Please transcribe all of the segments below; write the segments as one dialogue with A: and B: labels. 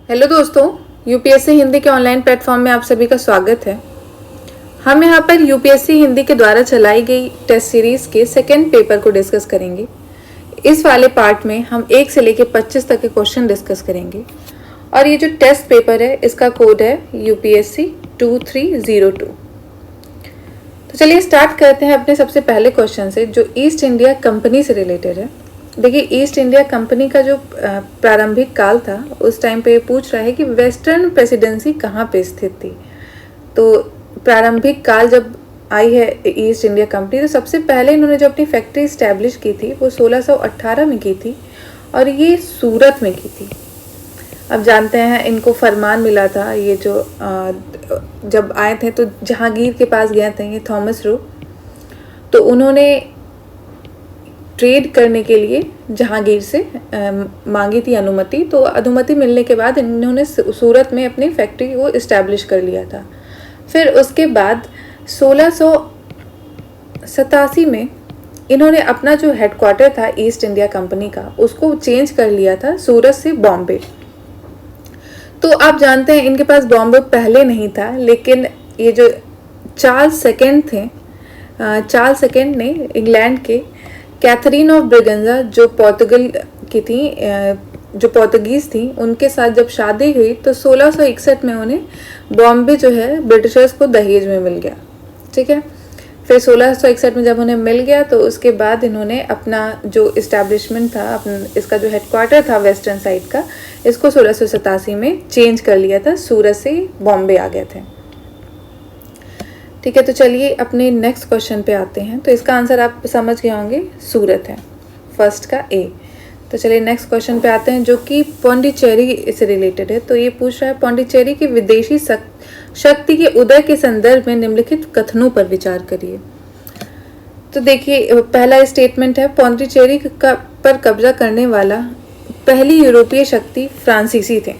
A: Hello दोस्तों, UPSC Hindi के online platform में आप सभी का स्वागत है। हम यहाँ पर यूपीएससी हिंदी के द्वारा चलाई गई टेस्ट सीरीज के सेकेंड पेपर को डिस्कस करेंगे। इस वाले पार्ट में हम 1 से लेकर 25 तक के क्वेश्चन डिस्कस करेंगे और ये जो टेस्ट पेपर है इसका कोड है यूपीएससी 2302। तो चलिए स्टार्ट करते हैं अपने सबसे पहले क्वेश्चन से, जो ईस्ट इंडिया कंपनी से रिलेटेड है। देखिए, ईस्ट इंडिया कंपनी का जो प्रारंभिक काल था उस टाइम पे पूछ रहा है कि वेस्टर्न प्रेसिडेंसी कहाँ पे स्थित थी। तो प्रारंभिक काल जब आई है ईस्ट इंडिया कंपनी, तो सबसे पहले इन्होंने जो अपनी फैक्ट्री इस्टेब्लिश की थी वो 1618 में की थी और ये सूरत में की थी। अब जानते हैं इनको फरमान मिला था, ये जो जब आए थे तो जहांगीर के पास गए थे ये थॉमस रो, तो उन्होंने ट्रेड करने के लिए जहांगीर से मांगी थी अनुमति। तो अनुमति मिलने के बाद इन्होंने सूरत में अपनी फैक्ट्री को इस्टेब्लिश कर लिया था। फिर उसके बाद 1687 में इन्होंने अपना जो हेडक्वार्टर था ईस्ट इंडिया कंपनी का उसको चेंज कर लिया था सूरत से बॉम्बे। तो आप जानते हैं इनके पास बॉम्बे पहले नहीं था, लेकिन ये जो चार्ल्स सेकेंड थे, चार्ल्स सेकेंड ने इंग्लैंड के कैथरीन ऑफ ब्रिगेंजा जो पोर्तुगल की थी, जो पोर्तुगीज़ थी, उनके साथ जब शादी हुई तो 1661 में उन्हें बॉम्बे जो है ब्रिटिशर्स को दहेज में मिल गया। ठीक है, फिर 1661 में जब उन्हें मिल गया तो उसके बाद इन्होंने अपना जो इस्टेब्लिशमेंट था, अपना इसका जो हेडक्वार्टर था वेस्टर्न साइड का, इसको 1687 में चेंज कर लिया था, सूरत से बॉम्बे आ गए थे। ठीक है, तो चलिए अपने नेक्स्ट क्वेश्चन पे आते हैं। तो इसका आंसर आप समझ गए होंगे, सूरत है, फर्स्ट का ए। तो चलिए नेक्स्ट क्वेश्चन पे आते हैं जो कि पौंडीचेरी से रिलेटेड है। तो ये पूछ रहा है, पौंडीचेरी की विदेशी शक्ति के उदय के संदर्भ में निम्नलिखित कथनों पर विचार करिए। तो देखिए, पहला स्टेटमेंट है पौंडीचेरी पर कब्जा करने वाला पहली यूरोपीय शक्ति फ्रांसीसी थे।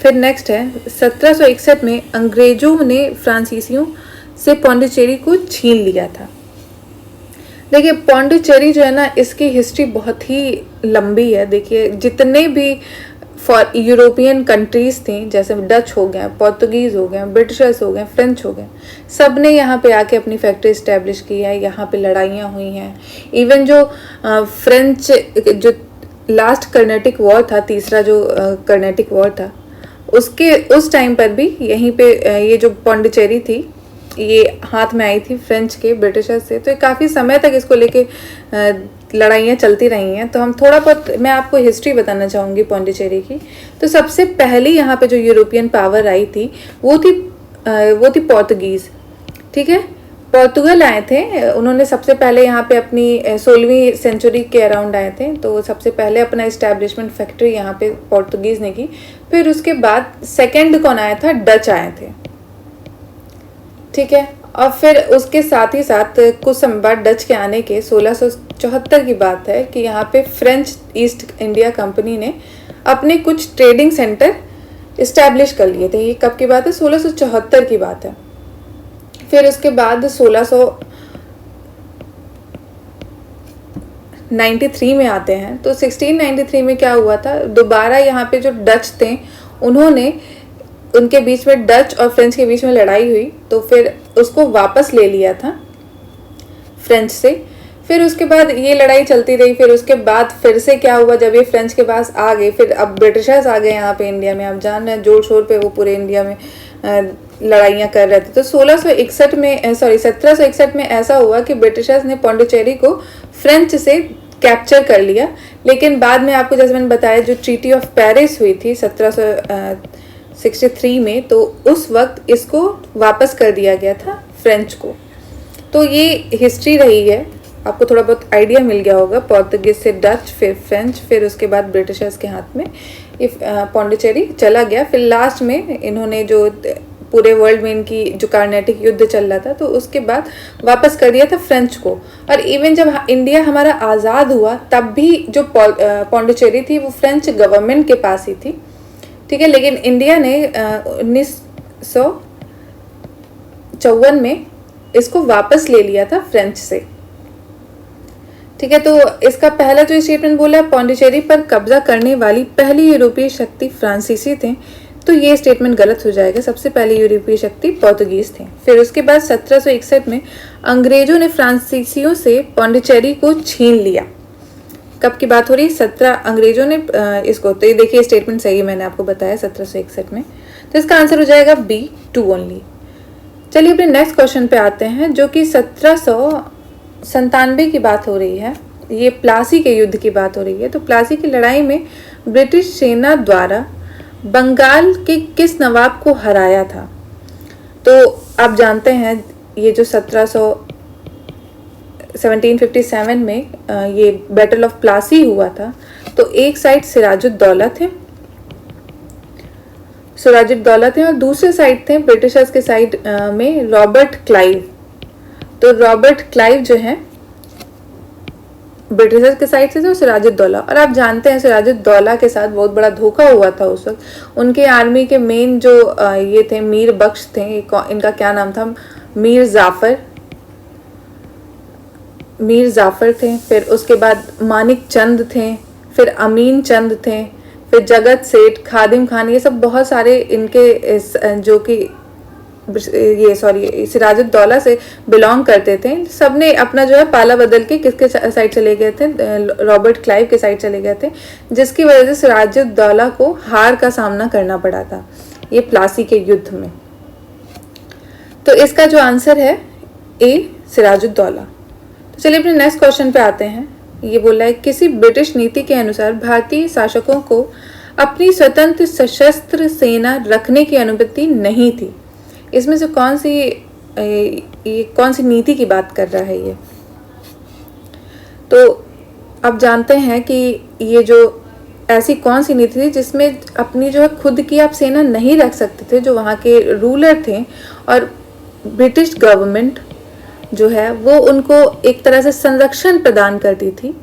A: फिर नेक्स्ट है 1761 में अंग्रेजों ने फ्रांसीसियों से पौंडीचेरी को छीन लिया था। देखिए, पौंडीचेरी जो है ना, इसकी हिस्ट्री बहुत ही लंबी है। देखिए, जितने भी यूरोपियन कंट्रीज थी, जैसे डच हो गए, पोर्तुगीज हो गए, ब्रिटिशर्स हो गए, फ्रेंच हो गए, सब ने यहाँ पे आके अपनी फैक्ट्री इस्टेब्लिश की है। यहाँ पे लड़ाइयाँ हुई हैं। इवन जो फ्रेंच जो लास्ट कर्नाटिक वॉर था, तीसरा जो कर्नाटिक वॉर था, उस टाइम पर भी यहीं पे ये जो पौंडीचेरी थी ये हाथ में आई थी फ्रेंच के, ब्रिटिशर्स से। तो काफ़ी समय तक इसको लेके लड़ाइयाँ चलती रही हैं। तो हम थोड़ा बहुत मैं आपको हिस्ट्री बताना चाहूँगी पौंडीचेरी की। तो सबसे पहले यहाँ पे जो यूरोपियन पावर आई थी वो थी पोर्तुगीज़। ठीक है, पोर्तुगल आए थे। उन्होंने सबसे पहले यहाँ पे अपनी 16वीं सेंचुरी के अराउंड आए थे। तो सबसे पहले अपना इस्टेब्लिशमेंट फैक्ट्री यहाँ पे पोर्तुगीज़ ने की। फिर उसके बाद सेकेंड कौन आया था, डच आए थे। ठीक है, और फिर उसके साथ ही साथ कुछ समय बाद डच के आने के 1674 की बात है कि यहाँ पे फ्रेंच ईस्ट इंडिया कंपनी ने अपने कुछ ट्रेडिंग सेंटर इस्टेब्लिश कर लिए थे। ये कब की बात है, 1674 की बात है। फिर उसके बाद 1693 में आते हैं। तो 1693 में क्या हुआ था, दोबारा यहाँ पे जो डच थे उनके बीच में, डच और फ्रेंच के बीच में लड़ाई हुई, तो फिर उसको वापस ले लिया था फ्रेंच से। फिर उसके बाद ये लड़ाई चलती रही। फिर उसके बाद फिर से क्या हुआ, जब ये फ्रेंच के पास आ गए, फिर अब ब्रिटिशर्स आ गए यहाँ पे इंडिया में। आप जान रहे हैं जोर शोर पे वो पूरे इंडिया में लड़ाइयाँ कर रहे थे। तो 1761 में ऐसा हुआ कि ब्रिटिशर्स ने पौंडीचेरी को फ्रेंच से कैप्चर कर लिया। लेकिन बाद में आपको जैसे मैंने बताया, जो ट्रीटी ऑफ पेरिस हुई थी 1763 में, तो उस वक्त इसको वापस कर दिया गया था फ्रेंच को। तो ये हिस्ट्री रही है, आपको थोड़ा बहुत आइडिया मिल गया होगा। पोर्तुगीज से डच, फिर फ्रेंच, फिर उसके बाद ब्रिटिशर्स के हाथ में पौंडीचेरी चला गया। फिर लास्ट में इन्होंने जो पूरे वर्ल्ड में इनकी जो कार्नेटिक युद्ध चल रहा था, तो उसके बाद वापस कर दिया था फ्रेंच को। और इवन जब इंडिया हमारा आज़ाद हुआ तब भी जो पौंडीचेरी थी वो फ्रेंच गवर्नमेंट के पास ही थी। ठीक है, लेकिन इंडिया ने 1954 में इसको वापस ले लिया था फ्रेंच से। ठीक है, तो इसका पहला जो स्टेटमेंट बोला है, पौंडीचेरी पर कब्जा करने वाली पहली यूरोपीय शक्ति फ्रांसीसी थे, तो ये स्टेटमेंट गलत हो जाएगा। सबसे पहले यूरोपीय शक्ति पोर्तुगीज थे। फिर उसके बाद 1761 में अंग्रेजों ने फ्रांसीसियों से पौंडीचेरी को छीन लिया। कब की बात हो रही है? 17 अंग्रेजों ने इसको, तो ये देखिए स्टेटमेंट सही है, मैंने आपको बताया 1761 में। तो इसका आंसर हो जाएगा बी, 2 ओनली। चलिए अपने नेक्स्ट क्वेश्चन पे आते हैं, जो कि 1797 की बात हो रही है। ये प्लासी के युद्ध की बात हो रही है। तो प्लासी की लड़ाई में ब्रिटिश सेना द्वारा बंगाल के किस नवाब को हराया था? तो आप जानते हैं ये जो 1757 में ये बैटल ऑफ प्लासी हुआ था। तो एक साइड सिराजुद्दौला थे, और दूसरे साइड थे ब्रिटिशर्स के साइड में रॉबर्ट क्लाइव। तो रॉबर्ट क्लाइव जो है ब्रिटिशर्स के साइड से थे, और सिराजुद्दौला। और आप जानते हैं सिराजुद्दौला के साथ बहुत बड़ा धोखा हुआ था उस वक्त। उनके आर्मी के मेन जो ये थे मीर बख्श थे, इनका क्या नाम था, मीर जाफर थे। फिर उसके बाद मानिक चंद थे, फिर अमीन चंद थे, फिर जगत सेठ, खादिम खान, ये सब बहुत सारे इनके जो कि सिराजुद्दौला से बिलोंग करते थे। सबने अपना जो है पाला बदल के किसके साइड चले गए थे? रॉबर्ट क्लाइव के साइड चले गए थे, जिसकी वजह से सिराजुद्दौला को हार का सामना करना पड़ा था ये प्लासी के युद्ध में। तो इसका जो आंसर है ए, सिराजुद्दौला। तो चलिए अपने नेक्स्ट क्वेश्चन पे आते हैं। ये बोला है किसी ब्रिटिश नीति के अनुसार भारतीय शासकों को अपनी स्वतंत्र सशस्त्र सेना रखने की अनुमति नहीं थी। इसमें से कौन सी नीति की बात कर रहा है ये? तो आप जानते हैं कि ये जो ऐसी कौन सी नीति थी जिसमें अपनी जो है खुद की आप सेना नहीं रख सकते थे, जो वहाँ के रूलर थे, और ब्रिटिश गवर्नमेंट जो है वो उनको एक तरह से संरक्षण प्रदान करती थी,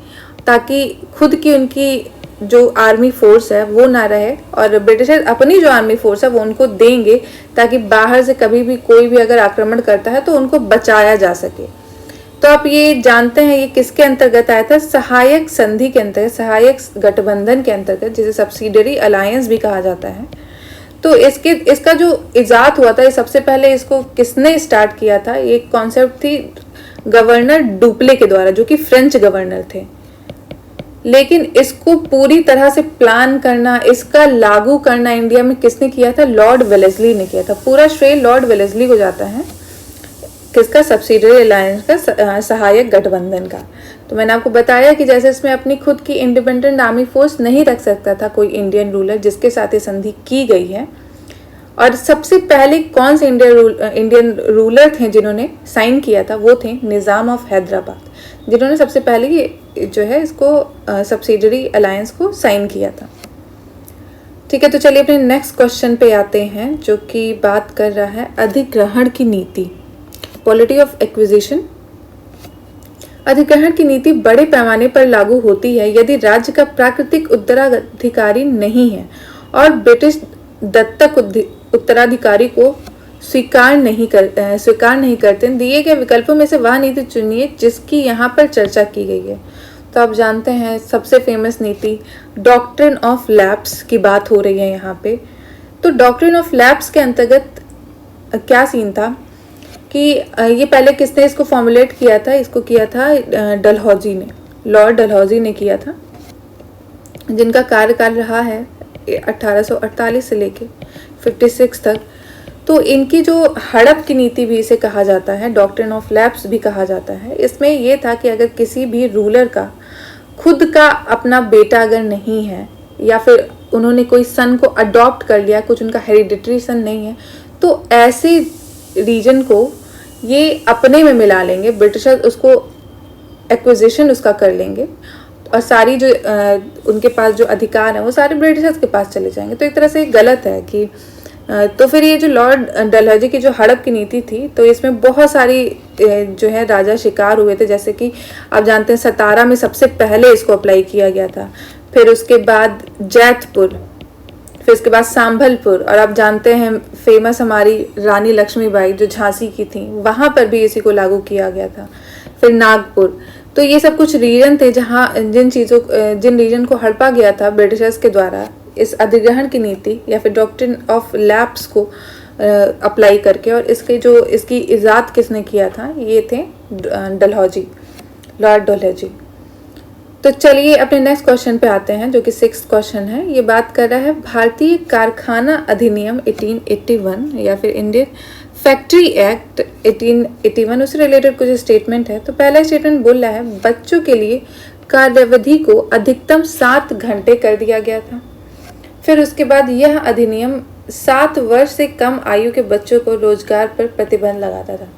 A: ताकि खुद की उनकी जो आर्मी फोर्स है वो ना रहे, और ब्रिटिशर अपनी जो आर्मी फोर्स है वो उनको देंगे, ताकि बाहर से कभी भी कोई भी अगर आक्रमण करता है तो उनको बचाया जा सके। तो आप ये जानते हैं ये किसके अंतर्गत आया था? सहायक संधि के अंतर्गत, सहायक गठबंधन के अंतर्गत, जिसे सब्सिडरी अलायंस भी कहा जाता है। तो इसका जो इजाद हुआ था, ये सबसे पहले इसको किसने स्टार्ट किया था? ये कॉन्सेप्ट थी गवर्नर डुप्ले के द्वारा, जो कि फ्रेंच गवर्नर थे। लेकिन इसको पूरी तरह से प्लान करना, इसका लागू करना इंडिया में किसने किया था? लॉर्ड वेलेस्ली ने किया था। पूरा श्रेय लॉर्ड वेलेस्ली को जाता है। किसका? सब्सिडरी अलायंस का, सहायक गठबंधन का। तो मैंने आपको बताया कि जैसे इसमें अपनी खुद की इंडिपेंडेंट आर्मी फोर्स नहीं रख सकता था कोई इंडियन रूलर, जिसके साथ ये संधि की गई है। और सबसे पहले कौन से इंडियन रूलर थे जिन्होंने साइन किया था? वो थे निज़ाम ऑफ हैदराबाद, जिन्होंने सबसे पहले ये जो है इसको सब्सिडरी अलायंस को साइन किया था। ठीक है, तो चलिए अपने नेक्स्ट क्वेश्चन पे आते हैं, जो कि बात कर रहा है अधिग्रहण की नीति, पॉलिटी ऑफ एक्विजिशन। अधिग्रहण की नीति बड़े पैमाने पर लागू होती है यदि राज्य का प्राकृतिक उत्तराधिकारी नहीं है और ब्रिटिश दत्तक उत्तराधिकारी को स्वीकार नहीं करते। दिए गए विकल्पों में से वह नीति चुनिए जिसकी यहाँ पर चर्चा की गई है। तो आप जानते हैं सबसे फेमस नीति डॉक्ट्रिन ऑफ लैप्स की बात हो रही है यहाँ पे। तो डॉक्ट्रिन ऑफ लैप्स के अंतर्गत क्या सीन था कि ये पहले किसने इसको फॉर्मुलेट किया था? इसको किया था डलहौजी ने, लॉर्ड डलहौजी ने किया था, जिनका कार्यकाल रहा है 1848 से लेके 56 तक। तो इनकी जो हड़प की नीति भी इसे कहा जाता है, डॉक्ट्रिन ऑफ लैप्स भी कहा जाता है। इसमें यह था कि अगर किसी भी रूलर का खुद का अपना बेटा अगर नहीं है, या फिर उन्होंने कोई सन को अडॉप्ट कर लिया, कुछ उनका हेरिडिटरी सन नहीं है, तो ऐसे रीजन को ये अपने में मिला लेंगे, ब्रिटिशर उसको एक्विजिशन उसका कर लेंगे, और सारी जो उनके पास जो अधिकार है वो सारे ब्रिटिशर्स के पास चले जाएंगे। तो एक तरह से गलत है कि तो फिर ये जो लॉर्ड डलहौजी की जो हड़प की नीति थी, तो इसमें बहुत सारी जो है राजा शिकार हुए थे। जैसे कि आप जानते हैं सतारा में सबसे पहले इसको अप्लाई किया गया था, फिर उसके बाद जैतपुर, फिर उसके बाद संभलपुर, और आप जानते हैं फेमस हमारी रानी लक्ष्मीबाई जो झांसी की थी, वहाँ पर भी इसी को लागू किया गया था। फिर नागपुर, तो ये सब कुछ रीजन थे जहाँ जिन रीजन को हड़पा गया था ब्रिटिशर्स के द्वारा इस अधिग्रहण की नीति या फिर डॉक्ट्रिन ऑफ लैप्स को अप्लाई करके, और इसकी इजाद किसने किया था, ये थे डलहौजी, लॉर्ड डलहौजी। तो चलिए अपने नेक्स्ट क्वेश्चन पे आते हैं जो कि 6th क्वेश्चन है। ये बात कर रहा है भारतीय कारखाना अधिनियम 1881 या फिर इंडियन फैक्ट्री एक्ट 1881, उससे रिलेटेड कुछ स्टेटमेंट है। तो पहला स्टेटमेंट बोल रहा है बच्चों के लिए कार्यावधि को अधिकतम 7 घंटे कर दिया गया था। फिर उसके बाद यह अधिनियम 7 वर्ष से कम आयु के बच्चों को रोजगार पर प्रतिबंध लगाता था।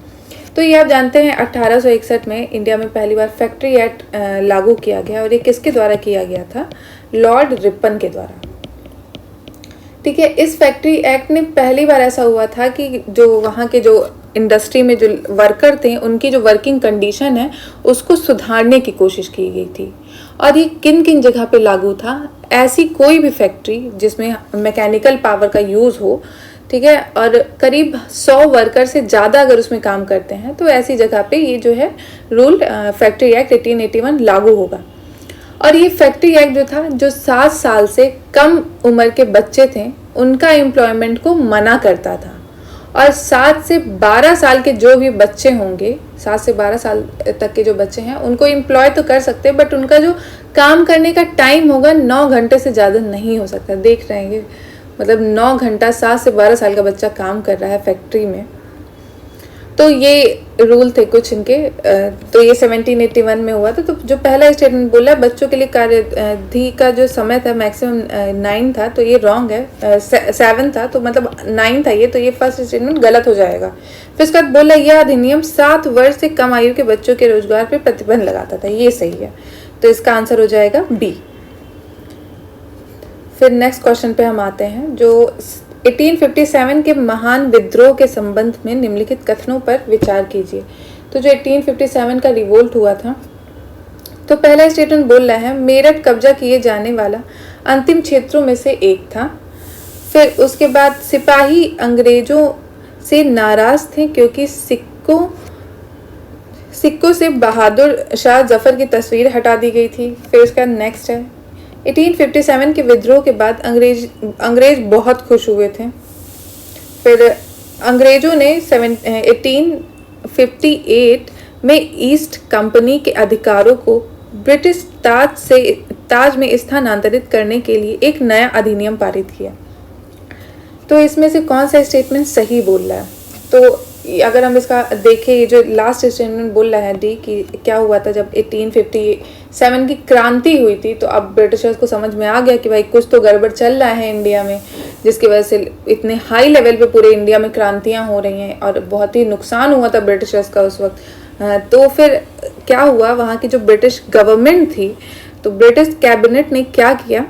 A: तो ये आप जानते हैं 1861 में इंडिया में पहली बार फैक्ट्री एक्ट लागू किया गया, और ये किसके द्वारा किया गया था, लॉर्ड रिपन के द्वारा। ठीक है, इस फैक्ट्री एक्ट ने पहली बार ऐसा हुआ था कि जो वहाँ के जो इंडस्ट्री में जो वर्कर थे उनकी जो वर्किंग कंडीशन है उसको सुधारने की कोशिश की गई थी। और ये किन किन जगह पे लागू था, ऐसी कोई भी फैक्ट्री जिसमें मैकेनिकल पावर का यूज़ हो, ठीक है, और करीब 100 वर्कर से ज़्यादा अगर उसमें काम करते हैं तो ऐसी जगह पे ये जो है रूल फैक्ट्री एक्ट 1881 लागू होगा। और ये फैक्ट्री एक्ट जो था, जो 7 साल से कम उम्र के बच्चे थे उनका एम्प्लॉयमेंट को मना करता था, और 7 से 12 साल के जो भी बच्चे होंगे, 7 से 12 साल तक के जो बच्चे हैं उनको एम्प्लॉय तो कर सकते हैं, बट उनका जो काम करने का टाइम होगा 9 घंटे से ज़्यादा नहीं हो सकता। देख रहे हैं, मतलब 9 घंटा 7 से 12 साल का बच्चा काम कर रहा है फैक्ट्री में। तो ये रूल थे कुछ इनके। तो ये 1781 में हुआ था। तो जो पहला स्टेटमेंट बोला है बच्चों के लिए कार्यावधि का जो समय था मैक्सिमम 9 था, तो ये रॉन्ग है। 7 था, तो मतलब 9 था ये, तो ये फर्स्ट स्टेटमेंट गलत हो जाएगा। फिर उसके बाद बोला यह अधिनियम 7 वर्ष से कम आयु के बच्चों के रोजगार पर प्रतिबंध लगाता था, ये सही है। तो इसका आंसर हो जाएगा बी। फिर नेक्स्ट क्वेश्चन पे हम आते हैं जो 1857 के महान विद्रोह के संबंध में निम्नलिखित कथनों पर विचार कीजिए। तो जो 1857 का रिवोल्ट हुआ था, तो पहला स्टेटमेंट बोल रहा है मेरठ कब्जा किए जाने वाला अंतिम क्षेत्रों में से एक था। फिर उसके बाद सिपाही अंग्रेजों से नाराज थे क्योंकि सिक्कों से बहादुर शाह जफर की तस्वीर हटा दी गई थी। फिर उसका नेक्स्ट है 1857 के विद्रोह के बाद अंग्रेज बहुत खुश हुए थे। फिर अंग्रेजों ने 1858 में ईस्ट कंपनी के अधिकारों को ब्रिटिश ताज में स्थानांतरित करने के लिए एक नया अधिनियम पारित किया। तो इसमें से कौन सा स्टेटमेंट सही बोल रहा है? तो अगर हम इसका देखें, ये जो लास्ट स्टेटमेंट बोल रहा है डी कि क्या हुआ था जब 1857 की क्रांति हुई थी, तो अब ब्रिटिशर्स को समझ में आ गया कि भाई कुछ तो गड़बड़ चल रहा है इंडिया में, जिसकी वजह से इतने हाई लेवल पे पूरे इंडिया में क्रांतियां हो रही हैं और बहुत ही नुकसान हुआ था ब्रिटिशर्स का उस वक्त। तो फिर क्या हुआ, वहाँ की जो ब्रिटिश गवर्नमेंट थी, तो ब्रिटिश कैबिनेट ने क्या किया,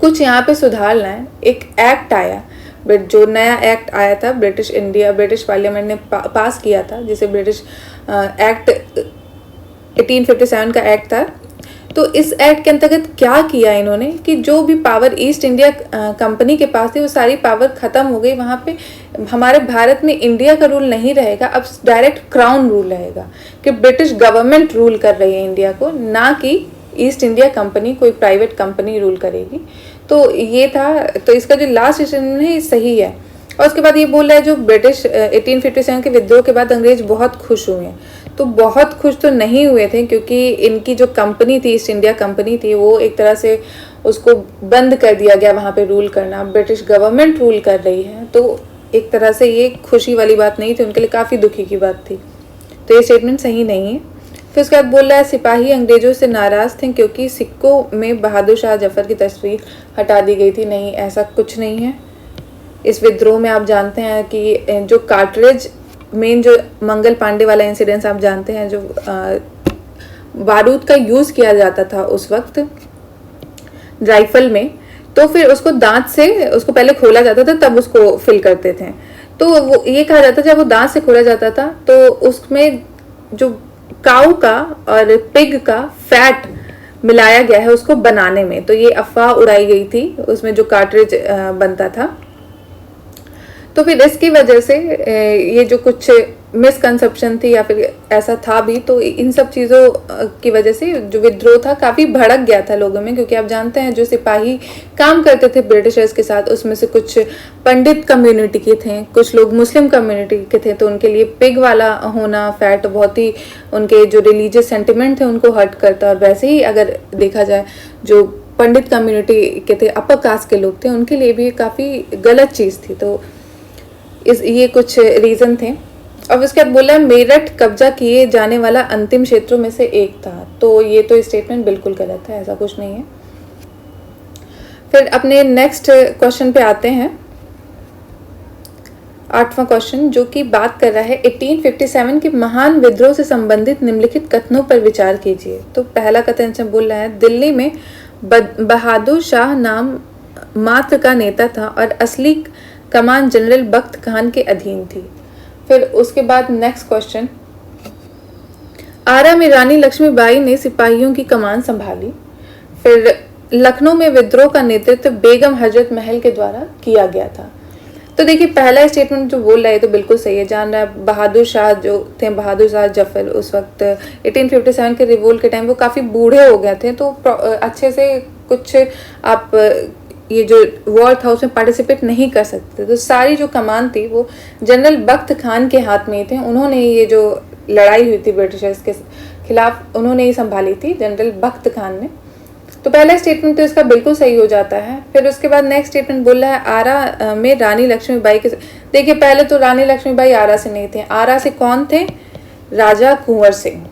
A: कुछ यहाँ पे सुधार लाए। एक एक्ट आया, जो नया एक्ट आया था ब्रिटिश पार्लियामेंट ने पास किया था, जिसे ब्रिटिश एक्ट 1857 का एक्ट था। तो इस एक्ट के अंतर्गत क्या किया इन्होंने कि जो भी पावर ईस्ट इंडिया कंपनी के पास थी वो सारी पावर खत्म हो गई। वहाँ पे हमारे भारत में इंडिया का रूल नहीं रहेगा, अब डायरेक्ट क्राउन रूल रहेगा कि ब्रिटिश गवर्नमेंट रूल कर रही है इंडिया को, ना कि ईस्ट इंडिया कंपनी कोई प्राइवेट कंपनी रूल करेगी। तो ये था, तो इसका जो लास्ट स्टेटमेंट है सही है। और उसके बाद ये बोल रहा है जो ब्रिटिश 1857 के विद्रोह के बाद अंग्रेज बहुत खुश हुए हैं, तो बहुत खुश तो नहीं हुए थे क्योंकि इनकी जो कंपनी थी, ईस्ट इंडिया कंपनी थी, वो एक तरह से उसको बंद कर दिया गया वहाँ पे रूल करना। ब्रिटिश गवर्नमेंट रूल कर रही है, तो एक तरह से ये खुशी वाली बात नहीं थी, उनके लिए काफ़ी दुखी की बात थी। तो ये स्टेटमेंट सही नहीं है। फिर उसके बाद बोल रहा है सिपाही अंग्रेजों से नाराज थे क्योंकि सिक्कों में बहादुर शाह जफर की तस्वीर हटा दी गई थी। नहीं, ऐसा कुछ नहीं है। इस विद्रोह में आप जानते हैं कि जो कार्टरेज, मेन जो मंगल पांडे वाला इंसिडेंस आप जानते हैं, जो बारूद का यूज़ किया जाता था उस वक्त राइफल में, तो फिर उसको दांत से उसको पहले खोला जाता था, तब उसको फिल करते थे। तो वो ये कहा जाता था जब वो दांत से खोला जाता था तो उसमें जो काऊ का और पिग का फैट मिलाया गया है उसको बनाने में, तो ये अफवाह उड़ाई गई थी उसमें जो कार्ट्रिज बनता था। तो फिर इसकी वजह से ये जो कुछ मिसकंसेप्शन थी या फिर ऐसा था भी, तो इन सब चीज़ों की वजह से जो विद्रोह था काफ़ी भड़क गया था लोगों में, क्योंकि आप जानते हैं जो सिपाही काम करते थे ब्रिटिशर्स के साथ उसमें से कुछ पंडित कम्युनिटी के थे, कुछ लोग मुस्लिम कम्युनिटी के थे, तो उनके लिए पिग वाला होना फैट बहुत ही उनके जो रिलीजियस सेंटिमेंट थे उनको हर्ट करता। और वैसे ही अगर देखा जाए जो पंडित कम्युनिटी के थे, अपर कास्ट के लोग थे, उनके लिए भी काफ़ी गलत चीज़ थी। तो ये कुछ रीज़न थे। अब उसके बाद बोला मेरठ कब्जा किए जाने वाला अंतिम क्षेत्रों में से एक था, तो ये तो स्टेटमेंट बिल्कुल गलत है, ऐसा कुछ नहीं है। फिर अपने नेक्स्ट क्वेश्चन पे आते हैं, 8वां क्वेश्चन, जो कि बात कर रहा है 1857 के महान विद्रोह से संबंधित निम्नलिखित कथनों पर विचार कीजिए। तो पहला कथन से बोल रहा है दिल्ली में बहादुर शाह नाम मात्र का नेता था और असली कमान जनरल बख्त खान के अधीन थी। फिर उसके बाद नेक्स्ट क्वेश्चन, आरा में रानी लक्ष्मीबाई ने सिपाहियों की कमान संभाली। फिर लखनऊ में विद्रोह का नेतृत्व बेगम हजरत महल के द्वारा किया गया था। तो देखिए पहला स्टेटमेंट जो बोल रहा है तो बिल्कुल सही है। जान रहा है बहादुर शाह जो थे, बहादुर शाह जफर, उस वक्त 1857 के रिवोल्ट के टाइम वो काफ़ी बूढ़े हो गए थे, तो अच्छे से कुछ आप ये जो वॉर था उसमें पार्टिसिपेट नहीं कर सकते। तो सारी जो कमान थी वो जनरल बख्त खान के हाथ में ही थे। उन्होंने ये जो लड़ाई हुई थी ब्रिटिशर्स के खिलाफ उन्होंने ही संभाली थी, जनरल बख्त खान ने। तो पहला स्टेटमेंट तो इसका बिल्कुल सही हो जाता है। फिर उसके बाद नेक्स्ट स्टेटमेंट बोल रहा है आरा में रानी लक्ष्मीबाई के, देखिए पहले तो रानी लक्ष्मीबाई आरा से नहीं थे। आरा से कौन थे? राजा कुंवर सिंह,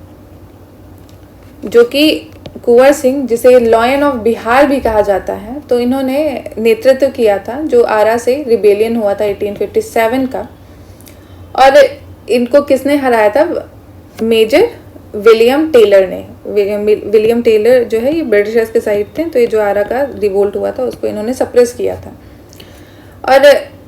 A: जो कि कुंवर सिंह जिसे लॉयन ऑफ बिहार भी कहा जाता है, तो इन्होंने नेतृत्व किया था जो आरा से रिबेलियन हुआ था 1857 का। और इनको किसने हराया था? मेजर विलियम टेलर ने। विलियम टेलर जो है ये ब्रिटिशर्स के साइड थे, तो ये जो आरा का रिवोल्ट हुआ था उसको इन्होंने सप्रेस किया था। और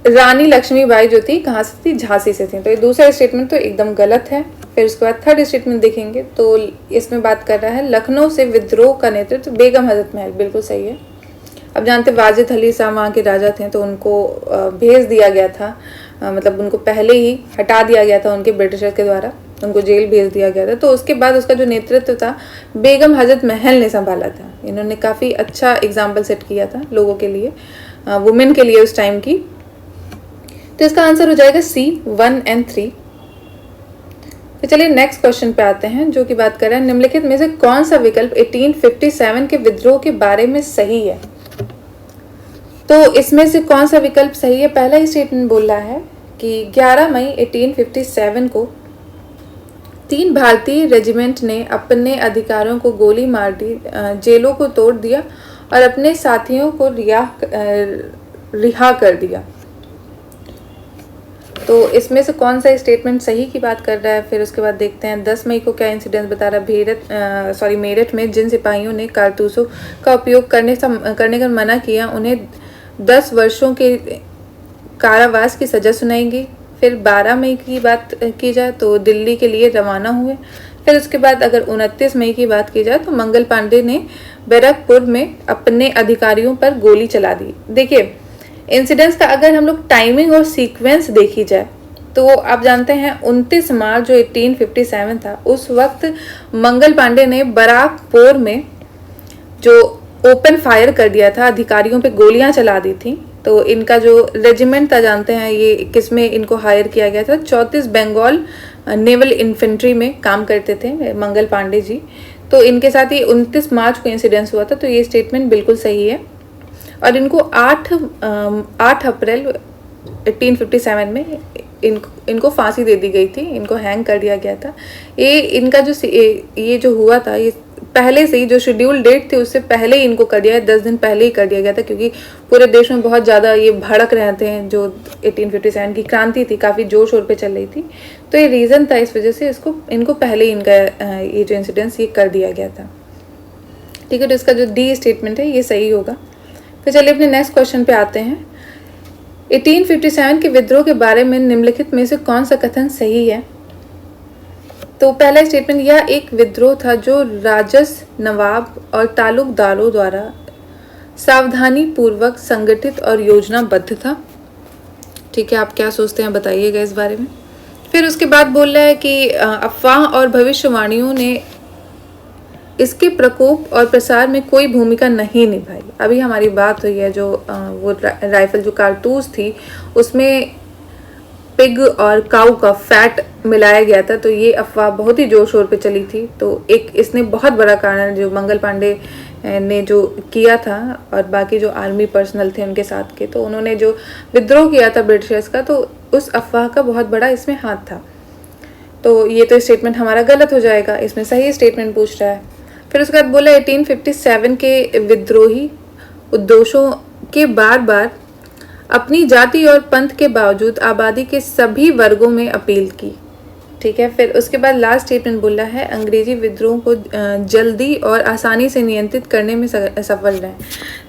A: रानी लक्ष्मीबाई जो थी कहाँ से थी? झांसी से थी। तो ये दूसरा स्टेटमेंट तो एकदम गलत है। फिर उसके बाद थर्ड स्टेटमेंट देखेंगे तो इसमें बात कर रहा है लखनऊ से विद्रोह का नेतृत्व बेगम हजरत महल, बिल्कुल सही है। अब जानते वाजिद अली शाह वहाँ के राजा थे, तो उनको भेज दिया गया था, मतलब उनको पहले ही हटा दिया गया था उनके ब्रिटिशर के द्वारा, उनको जेल भेज दिया गया था। तो उसके बाद उसका जो नेतृत्व था बेगम हजरत महल ने संभाला था। इन्होंने काफ़ी अच्छा एग्जाम्पल सेट किया था लोगों के लिए, वुमेन के लिए उस टाइम की। तो इसका आंसर हो जाएगा C 1 और 3। तो चलिए नेक्स्ट क्वेश्चन पे आते हैं, जो कि बात कर रहे हैं निम्नलिखित में से कौन सा विकल्प 1857 के विद्रोह के बारे में सही है। तो इसमें से कौन सा विकल्प सही है? पहला ही स्टेटमेंट बोल रहा है कि 11 मई 1857 को 3 भारतीय रेजिमेंट ने अपने अधिकारियों को गोली मार दी, जेलों को तोड़ दिया और अपने साथियों को रिहा कर दिया। तो इसमें से कौन सा स्टेटमेंट सही की बात कर रहा है? फिर उसके बाद देखते हैं 10 मई को क्या इंसिडेंट बता रहा है। मेरठ में जिन सिपाहियों ने कारतूसों का उपयोग करने का मना किया उन्हें 10 वर्षों के कारावास की सज़ा सुनाई गई। फिर 12 मई की बात की जाए तो दिल्ली के लिए रवाना हुए। फिर उसके बाद अगर 29 मई की बात की जाए तो मंगल पांडे ने बैरकपुर में अपने अधिकारियों पर गोली चला दी। देखिए इंसिडेंट्स का अगर हम लोग टाइमिंग और सीक्वेंस देखी जाए तो आप जानते हैं 29 मार्च जो 1857 था, उस वक्त मंगल पांडे ने बैरकपुर में जो ओपन फायर कर दिया था, अधिकारियों पे गोलियां चला दी थी। तो इनका जो रेजिमेंट था जानते हैं ये किसमें इनको हायर किया गया था? 34 बंगाल नेवल इन्फेंट्री में काम करते थे मंगल पांडे जी। तो इनके साथ ही 29 मार्च को इंसिडेंस हुआ था, तो ये स्टेटमेंट बिल्कुल सही है। और इनको 8 अप्रैल 1857 में इनको फांसी दे दी गई थी, इनको हैंग कर दिया गया था। ये इनका जो ये जो हुआ था ये पहले से ही जो शेड्यूल डेट थी उससे पहले ही इनको कर दिया है, 10 दिन पहले ही कर दिया गया था, क्योंकि पूरे देश में बहुत ज़्यादा ये भड़क रहे थे। जो 1857 की क्रांति थी काफ़ी जोर शोर पे चल रही थी, तो ये रीज़न था, इस वजह से इनको पहले ही इनका ये जो इंसिडेंस ये कर दिया गया था। ठीक है, तो इसका जो डी स्टेटमेंट है ये सही होगा। फिर चलिए अपने नेक्स्ट क्वेश्चन पे आते हैं। 1857 के विद्रोह के बारे में निम्नलिखित में से कौन सा कथन सही है? तो पहला स्टेटमेंट, यह एक विद्रोह था जो राजस नवाब और तालुकदारों द्वारा सावधानी पूर्वक संगठित और योजनाबद्ध था। ठीक है, आप क्या सोचते हैं बताइएगा इस बारे में। फिर उसके बाद बोल रहा है कि अफवाह और भविष्यवाणियों ने इसके प्रकोप और प्रसार में कोई भूमिका नहीं निभाई। अभी हमारी बात हुई है जो वो राइफल जो कारतूस थी उसमें पिग और काऊ का फैट मिलाया गया था, तो ये अफवाह बहुत ही जोर शोर पे चली थी। तो एक इसने बहुत बड़ा कारण जो मंगल पांडे ने जो किया था और बाकी जो आर्मी पर्सनल थे उनके साथ के, तो उन्होंने जो विद्रोह किया था ब्रिटिशर्स का, तो उस अफवाह का बहुत बड़ा इसमें हाथ था। तो ये तो स्टेटमेंट हमारा गलत हो जाएगा, इसमें सही स्टेटमेंट पूछ रहा है। फिर उसके बाद बोला 1857 के विद्रोही उद्देश्यों के बार बार अपनी जाति और पंथ के बावजूद आबादी के सभी वर्गों में अपील की। ठीक है, फिर उसके बाद लास्ट स्टेटमेंट बोला है अंग्रेजी विद्रोह को जल्दी और आसानी से नियंत्रित करने में सफल रहे।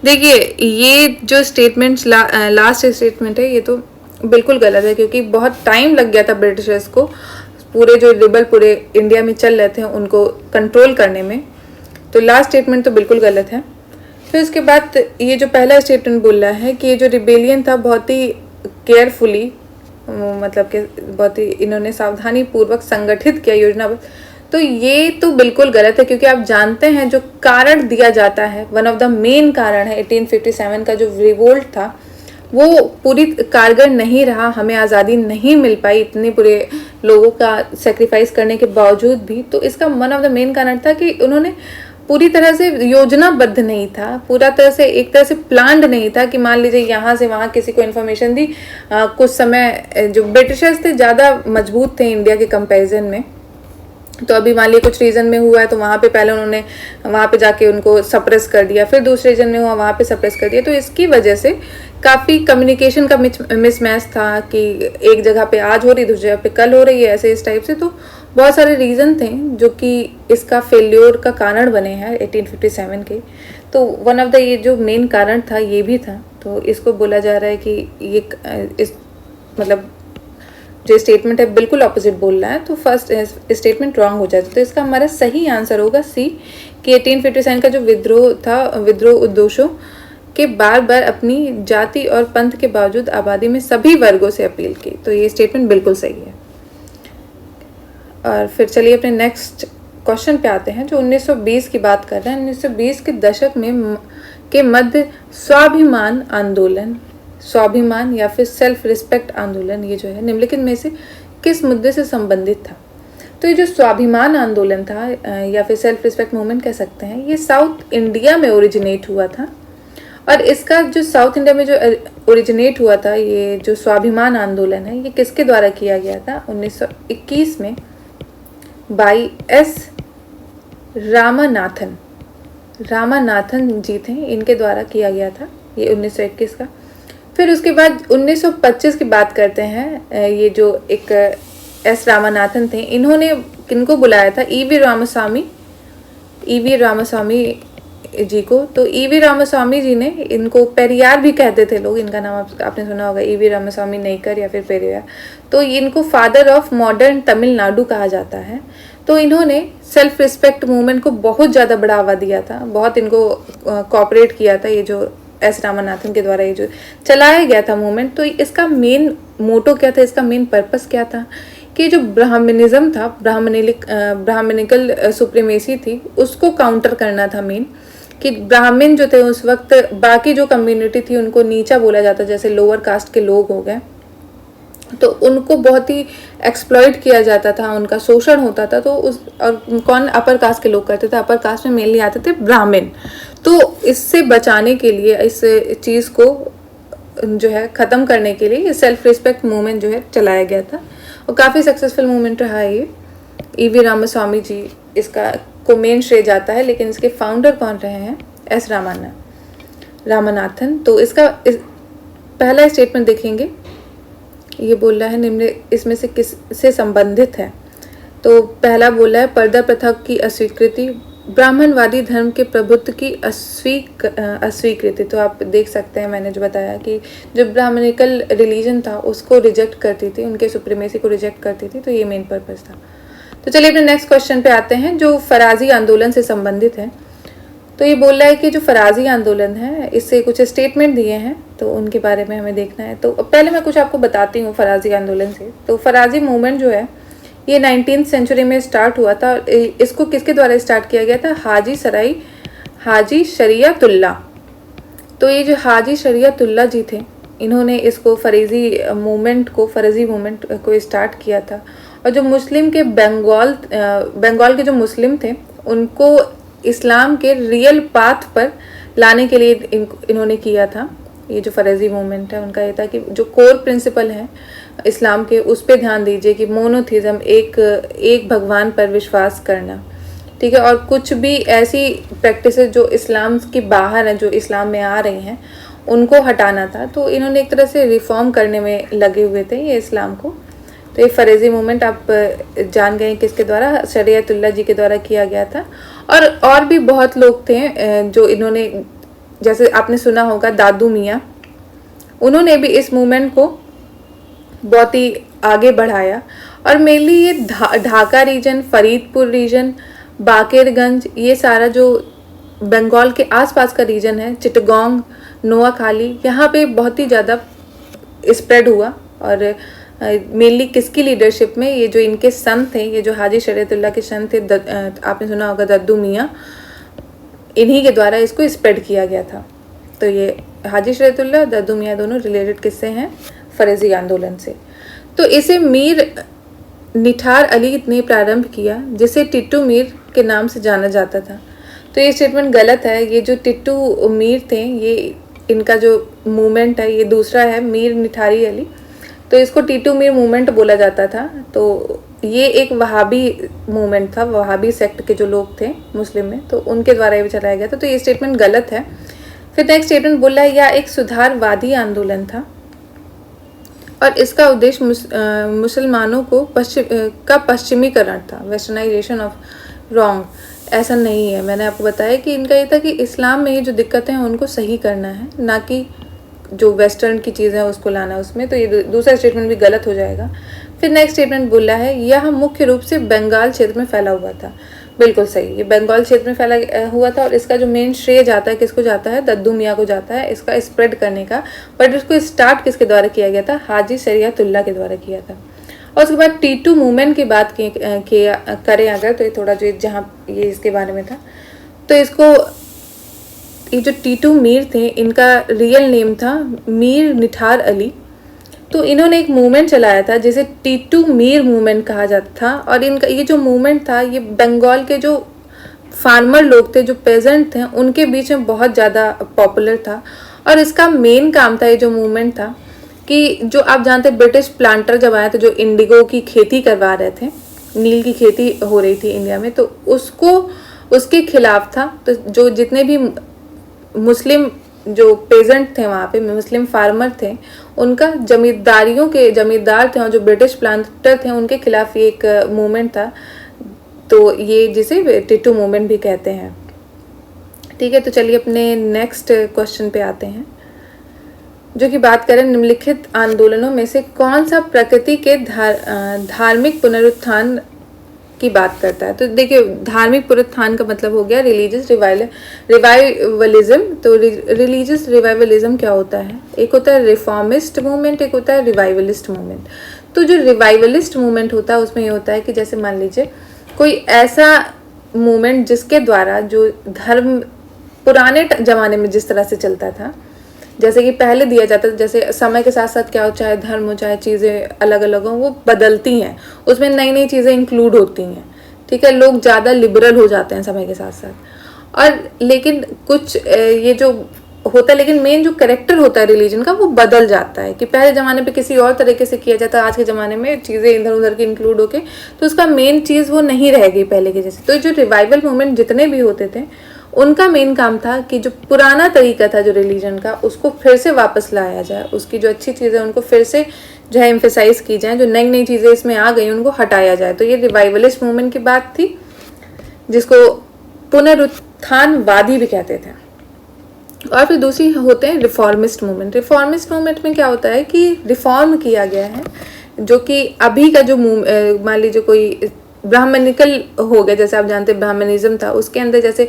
A: देखिए ये जो स्टेटमेंट लास्ट स्टेटमेंट है ये तो बिल्कुल गलत है, क्योंकि बहुत टाइम लग गया था ब्रिटिशर्स को पूरे जो रिबल पूरे इंडिया में चल रहे थे उनको कंट्रोल करने में। तो लास्ट स्टेटमेंट तो बिल्कुल गलत है। फिर उसके बाद ये जो पहला स्टेटमेंट बोल रहा है कि ये जो रिबेलियन था बहुत ही केयरफुली, मतलब कि बहुत ही इन्होंने सावधानी पूर्वक संगठित किया योजना, तो ये तो बिल्कुल गलत है, क्योंकि आप जानते हैं जो कारण दिया जाता है, वन ऑफ द मेन कारण है 1857 का जो रिवोल्ट था वो पूरी कारगर नहीं रहा, हमें आज़ादी नहीं मिल पाई इतने पूरे लोगों का सेक्रीफाइस करने के बावजूद भी। तो इसका वन ऑफ द मेन कारण था कि उन्होंने पूरी तरह से योजनाबद्ध नहीं था, पूरा तरह से एक तरह से प्लान्ड नहीं था कि मान लीजिए यहाँ से वहाँ किसी को इन्फॉर्मेशन दी। कुछ समय जो ब्रिटिशर्स थे ज़्यादा मजबूत थे इंडिया के कंपैरिजन में, तो अभी मान लीजिए कुछ रीजन में हुआ है तो वहाँ पे पहले उन्होंने वहाँ पे जाके उनको सप्रेस कर दिया, फिर दूसरे रीजन में हुआ वहाँ पे सप्रेस कर दिया। तो इसकी वजह से काफ़ी कम्युनिकेशन का मिसमैच था कि एक जगह पे आज हो रही दूसरी जगह पे कल हो रही है, ऐसे इस टाइप से। तो बहुत सारे रीज़न थे जो कि इसका फेल्योर का कारण बने हैं 1857 के। तो वन ऑफ द ये जो मेन कारण था ये भी था। तो इसको बोला जा रहा है कि ये इस मतलब जो स्टेटमेंट है बिल्कुल ऑपोजिट बोल रहा है, तो फर्स्ट स्टेटमेंट रॉन्ग हो जाता है। तो इसका हमारा सही आंसर होगा सी कि 1857 का जो विद्रोह था, विद्रोह उद्देश्यों के बार बार अपनी जाति और पंथ के बावजूद आबादी में सभी वर्गों से अपील की। तो ये स्टेटमेंट बिल्कुल सही है। और फिर चलिए अपने नेक्स्ट क्वेश्चन पे आते हैं जो 1920 की बात कर रहे हैं। 1920 के दशक में के मध्य स्वाभिमान आंदोलन, स्वाभिमान या फिर सेल्फ रिस्पेक्ट आंदोलन, ये जो है निम्नलिखित में से किस मुद्दे से संबंधित था? तो ये जो स्वाभिमान आंदोलन था या फिर सेल्फ रिस्पेक्ट मूवमेंट कह सकते हैं, ये साउथ इंडिया में ओरिजिनेट हुआ था। और इसका जो साउथ इंडिया में जो ओरिजिनेट हुआ था, ये जो स्वाभिमान आंदोलन है, ये किसके द्वारा किया गया था? 1921 में बाई एस रामानाथन, रामानाथन जी थे, इनके द्वारा किया गया था ये 1921 का। फिर उसके बाद 1925 की बात करते हैं। ये जो एक एस रामानाथन थे, इन्होंने किनको बुलाया था? ईवी रामास्वामी, ईवी रामास्वामी जी को। तो ईवी रामास्वामी जी ने, इनको पेरियार भी कहते थे लोग, इनका नाम आपने सुना होगा, ईवी रामास्वामी नैकर या फिर पेरियार। तो इनको फादर ऑफ मॉडर्न तमिलनाडु कहा जाता है। तो इन्होंने सेल्फ रिस्पेक्ट मूवमेंट को बहुत ज़्यादा बढ़ावा दिया था, बहुत इनको कोऑपरेट किया था ये जो एस रामानाथन के द्वारा ये जो चलाया गया था मूवमेंट। तो इसका मेन मोटो क्या था, इसका मेन पर्पस क्या था कि जो ब्राह्मणिज्म था, ब्राह्मणिकल सुप्रीमेसी थी, उसको काउंटर करना था मेन। कि ब्राह्मण जो थे उस वक्त बाकी जो कम्युनिटी थी उनको नीचा बोला जाता, जैसे लोअर कास्ट के लोग हो गए, तो उनको बहुत ही एक्सप्लॉइट किया जाता था, उनका शोषण होता था। तो उस और कौन अपर कास्ट के लोग करते थे? अपर कास्ट में मेनली आते थे ब्राह्मण। तो इससे बचाने के लिए, इस चीज़ को जो है ख़त्म करने के लिए ये सेल्फ रिस्पेक्ट मूवमेंट जो है चलाया गया था और काफ़ी सक्सेसफुल मूवमेंट रहा है ये। ईवी रामास्वामी जी इसका को मेन श्रेय जाता है, लेकिन इसके फाउंडर कौन रहे हैं? एस रामानाथन। तो इसका पहला स्टेटमेंट देखेंगे, ये बोल रहा है निम्न इसमें से किस से संबंधित है? तो पहला बोला है पर्दा प्रथा की अस्वीकृति, ब्राह्मणवादी धर्म के प्रभुत्व की अस्वीकृति। तो आप देख सकते हैं मैंने जो बताया कि जो ब्राह्मणिकल रिलीजन था उसको रिजेक्ट करती थी, उनके सुप्रीमेसी को रिजेक्ट करती थी। तो ये मेन पर्पस था। तो चलिए अपने नेक्स्ट क्वेश्चन पे आते हैं जो फराजी आंदोलन से संबंधित है। तो ये बोल रहा है कि जो फराजी आंदोलन है इससे कुछ स्टेटमेंट दिए हैं, तो उनके बारे में हमें देखना है। तो पहले मैं कुछ आपको बताती हूँ फराजी आंदोलन से। तो फराजी मूवमेंट जो है ये 19th सेंचुरी में स्टार्ट हुआ था। इसको किसके द्वारा स्टार्ट किया गया था? हाजी शरियतुल्लाह। तो ये जो हाजी शरियतुल्लाह जी थे, इन्होंने इसको फराजी मूवमेंट को स्टार्ट किया था। और जो मुस्लिम के बंगाल के जो मुस्लिम थे उनको इस्लाम के रियल पाथ पर लाने के लिए इन्होंने किया था। ये जो फराजी मूवमेंट है उनका ये था कि जो कोर प्रिंसिपल है इस्लाम के उस पर ध्यान दीजिए कि मोनोथिज्म, एक भगवान पर विश्वास करना, ठीक है। और कुछ भी ऐसी प्रैक्टिसेस जो इस्लाम की बाहर हैं, जो इस्लाम में आ रही हैं, उनको हटाना था। तो इन्होंने एक तरह से रिफॉर्म करने में लगे हुए थे ये इस्लाम को। तो ये फराजी मूवमेंट आप जान गए किसके द्वारा? शरियतुल्लाह जी के द्वारा किया गया था। और भी बहुत लोग थे जो इन्होंने, जैसे आपने सुना होगा दादू मियाँ, उन्होंने भी इस मूवमेंट को बहुत ही आगे बढ़ाया। और मेनली ये ढाका रीजन, फरीदपुर रीजन, बाकेरगंज, ये सारा जो बंगाल के आसपास का रीजन है, चिटगांग, नोआखाली, यहाँ पे बहुत ही ज़्यादा स्प्रेड हुआ। और मेनली किसकी लीडरशिप में? ये जो इनके सन थे, ये जो हाजी शरीयतुल्लाह के सन थे, आपने सुना होगा दद्दू मियाँ, इन्हीं के द्वारा इसको स्प्रेड किया गया था। तो ये हाजी शरीयतुल्लाह, दद्दू मियाँ दोनों रिलेटेड किससे हैं? फराजी आंदोलन से। तो इसे मीर निठार अली ने प्रारंभ किया, जिसे टिट्टू मीर के नाम से जाना जाता था। तो ये स्टेटमेंट गलत है। ये जो टिट्टू मीर थे, ये इनका जो मूवमेंट है ये दूसरा है, मीर निठारी अली। तो इसको टिट्टू मीर मूवमेंट बोला जाता था। तो ये एक वहाबी मूवमेंट था, वहाबी सेक्ट के जो लोग थे मुस्लिम में, तो उनके द्वारा ये चलाया गया था। तो ये स्टेटमेंट गलत है। फिर नेक्स्ट स्टेटमेंट बोला है, यह एक सुधारवादी आंदोलन था और इसका उद्देश्य मुसलमानों को पश्चिमीकरण था, वेस्टर्नाइजेशन ऑफ रॉन्ग। ऐसा नहीं है, मैंने आपको बताया कि इनका ये था कि इस्लाम में ये जो दिक्कतें हैं उनको सही करना है, ना कि जो वेस्टर्न की चीज़ें हैं उसको लाना उसमें। तो ये दूसरा स्टेटमेंट भी गलत हो जाएगा। फिर नेक्स्ट स्टेटमेंट बोला है, यह मुख्य रूप से बंगाल क्षेत्र में फैला हुआ था। बिल्कुल सही, ये बंगाल क्षेत्र में फैला हुआ था। और इसका जो मेन श्रेय जाता है किसको जाता है? दद्दू मियाँ को जाता है इसका स्प्रेड करने का। बट इसको स्टार्ट किसके द्वारा किया गया था? हाजी शरियतुल्लाह के द्वारा किया था। और उसके बाद टिट्टू मूवमेंट की बात करें अगर, तो ये थोड़ा जो जहाँ ये इसके बारे में था, तो इसको ये जो टिट्टू मीर थे, इनका रियल नेम था मीर निठार अली। तो इन्होंने एक मूवमेंट चलाया था जिसे टिट्टू मीर मूवमेंट कहा जाता था। और इनका ये जो मूवमेंट था ये बंगाल के जो फार्मर लोग थे, जो पेजेंट थे, उनके बीच में बहुत ज़्यादा पॉपुलर था। और इसका मेन काम था, ये जो मूवमेंट था, कि जो आप जानते हैं ब्रिटिश प्लांटर जब आए थे, जो इंडिगो की खेती करवा रहे थे, नील की खेती हो रही थी इंडिया में, तो उसके खिलाफ था। तो जो जितने भी मुस्लिम जो पेजेंट थे वहाँ पे, मुस्लिम फार्मर थे, उनका जमींदार थे और जो ब्रिटिश प्लांटर थे उनके खिलाफ ये एक मूवमेंट था। तो ये जिसे टिट्टू मूवमेंट भी कहते हैं। ठीक है, तो चलिए अपने नेक्स्ट क्वेश्चन पे आते हैं, जो कि बात करें निम्नलिखित आंदोलनों में से कौन सा प्रकृति के धार्मिक पुनरुत्थान की बात करता है। तो देखिए, धार्मिक पुनरुत्थान का मतलब हो गया रिलीजियस रिवाइवलिज्म। तो रिलीजियस रिवाइवलिज्म क्या होता है? एक होता है रिफॉर्मिस्ट मूवमेंट, एक होता है रिवाइवलिस्ट मूवमेंट। तो जो रिवाइवलिस्ट मूवमेंट होता है उसमें ये होता है कि जैसे मान लीजिए कोई ऐसा मूवमेंट जिसके द्वारा जो धर्म पुराने ज़माने में जिस तरह से चलता था, जैसे कि पहले दिया जाता था, जैसे समय के साथ साथ क्या हो, चाहे धर्म हो, चाहे चीज़ें अलग अलग हों, वो बदलती हैं, उसमें नई नई चीज़ें इंक्लूड होती हैं। ठीक है, लोग ज़्यादा लिबरल हो जाते हैं समय के साथ साथ। और लेकिन कुछ ये जो होता है, लेकिन मेन जो करेक्टर होता है रिलीजन का वो बदल जाता है, कि पहले ज़माने पे किसी और तरीके से किया जाता है, आज के ज़माने में चीज़ें इधर उधर की इंक्लूड होके, तो उसका मेन चीज़ वो नहीं रह गई पहले के जैसे। तो जो रिवाइवल मूवमेंट जितने भी होते थे उनका मेन काम था कि जो पुराना तरीका था जो रिलीजन का, उसको फिर से वापस लाया जाए, उसकी जो अच्छी चीज़ें उनको फिर से जो है एम्फेसाइज की जाए, जो नई नई चीज़ें इसमें आ गई उनको हटाया जाए। तो ये रिवाइवलिस्ट मूवमेंट की बात थी, जिसको पुनरुत्थानवादी भी कहते थे। और फिर दूसरी होते हैं रिफॉर्मिस्ट मूवमेंट। रिफॉर्मिस्ट मूवमेंट में क्या होता है कि रिफॉर्म किया गया है, जो कि अभी का जो मान लीजिए कोई ब्राह्मणिकल हो गया, जैसे आप जानते हैं ब्राह्मणिज्म था, उसके अंदर जैसे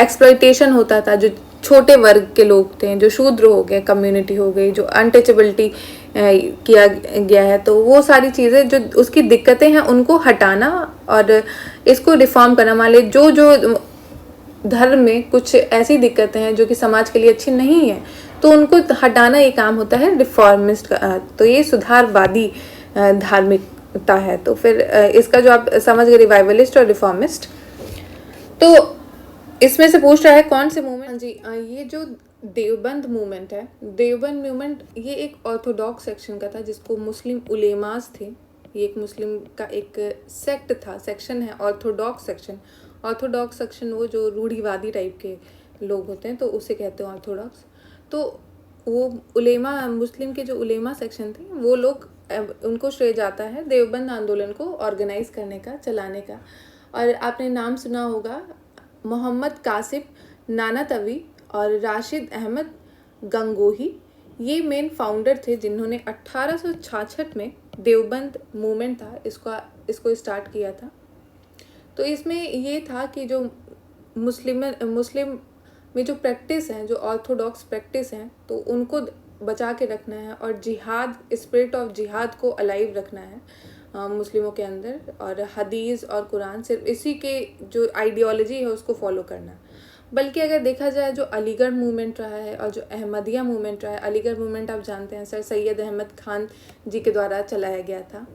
A: एक्सप्लॉइटेशन होता था, जो छोटे वर्ग के लोग थे, जो शूद्र हो गए, कम्युनिटी हो गई, जो अनटचेबिलिटी किया गया है, तो वो सारी चीज़ें जो उसकी दिक्कतें हैं उनको हटाना और इसको रिफॉर्म करना। मान ली जो जो धर्म में कुछ ऐसी दिक्कतें हैं जो कि समाज के लिए अच्छी नहीं है, तो उनको हटाना ये काम होता है रिफॉर्मिस्ट का। तो ये सुधारवादी धार्मिकता है। तो फिर इसका जो आप समझ गए, रिवाइवलिस्ट और रिफॉर्मिस्ट। तो इसमें से पूछ रहा है कौन से मूवमेंट। जी, ये जो देवबंद मूवमेंट है, देवबंद मूवमेंट ये एक ऑर्थोडॉक्स सेक्शन का था, जिसको मुस्लिम उलेमास थे, ये एक मुस्लिम का एक सेक्ट था, सेक्शन है ऑर्थोडॉक्स सेक्शन। ऑर्थोडॉक्स सेक्शन वो जो रूढ़िवादी टाइप के लोग होते हैं, तो उसे कहते हैं ऑर्थोडॉक्स। तो वो उलेमा, मुस्लिम के जो उलेमा सेक्शन थे, वो लोग, उनको श्रेय जाता है देवबंद आंदोलन को ऑर्गेनाइज करने का, चलाने का। और आपने नाम सुना होगा मोहम्मद कासिम नानातवी और राशिद अहमद गंगोही, ये मेन फाउंडर थे जिन्होंने 1866 में देवबंद मूवमेंट था इसको स्टार्ट किया था। तो इसमें ये था कि जो मुस्लिम में जो प्रैक्टिस हैं, जो ऑर्थोडॉक्स प्रैक्टिस हैं, तो उनको बचा के रखना है और जिहाद, स्पिरिट ऑफ जिहाद को अलाइव रखना है मुस्लिमों के अंदर, और हदीस और कुरान, सिर्फ इसी के जो आइडियोलॉजी है उसको फॉलो करना है। बल्कि अगर देखा जाए जो अलीगढ़ मूवमेंट रहा है और जो अहमदिया मूवमेंट रहा है, अलीगढ़ मूवमेंट आप जानते हैं सर सैयद अहमद खान जी के द्वारा चलाया गया था,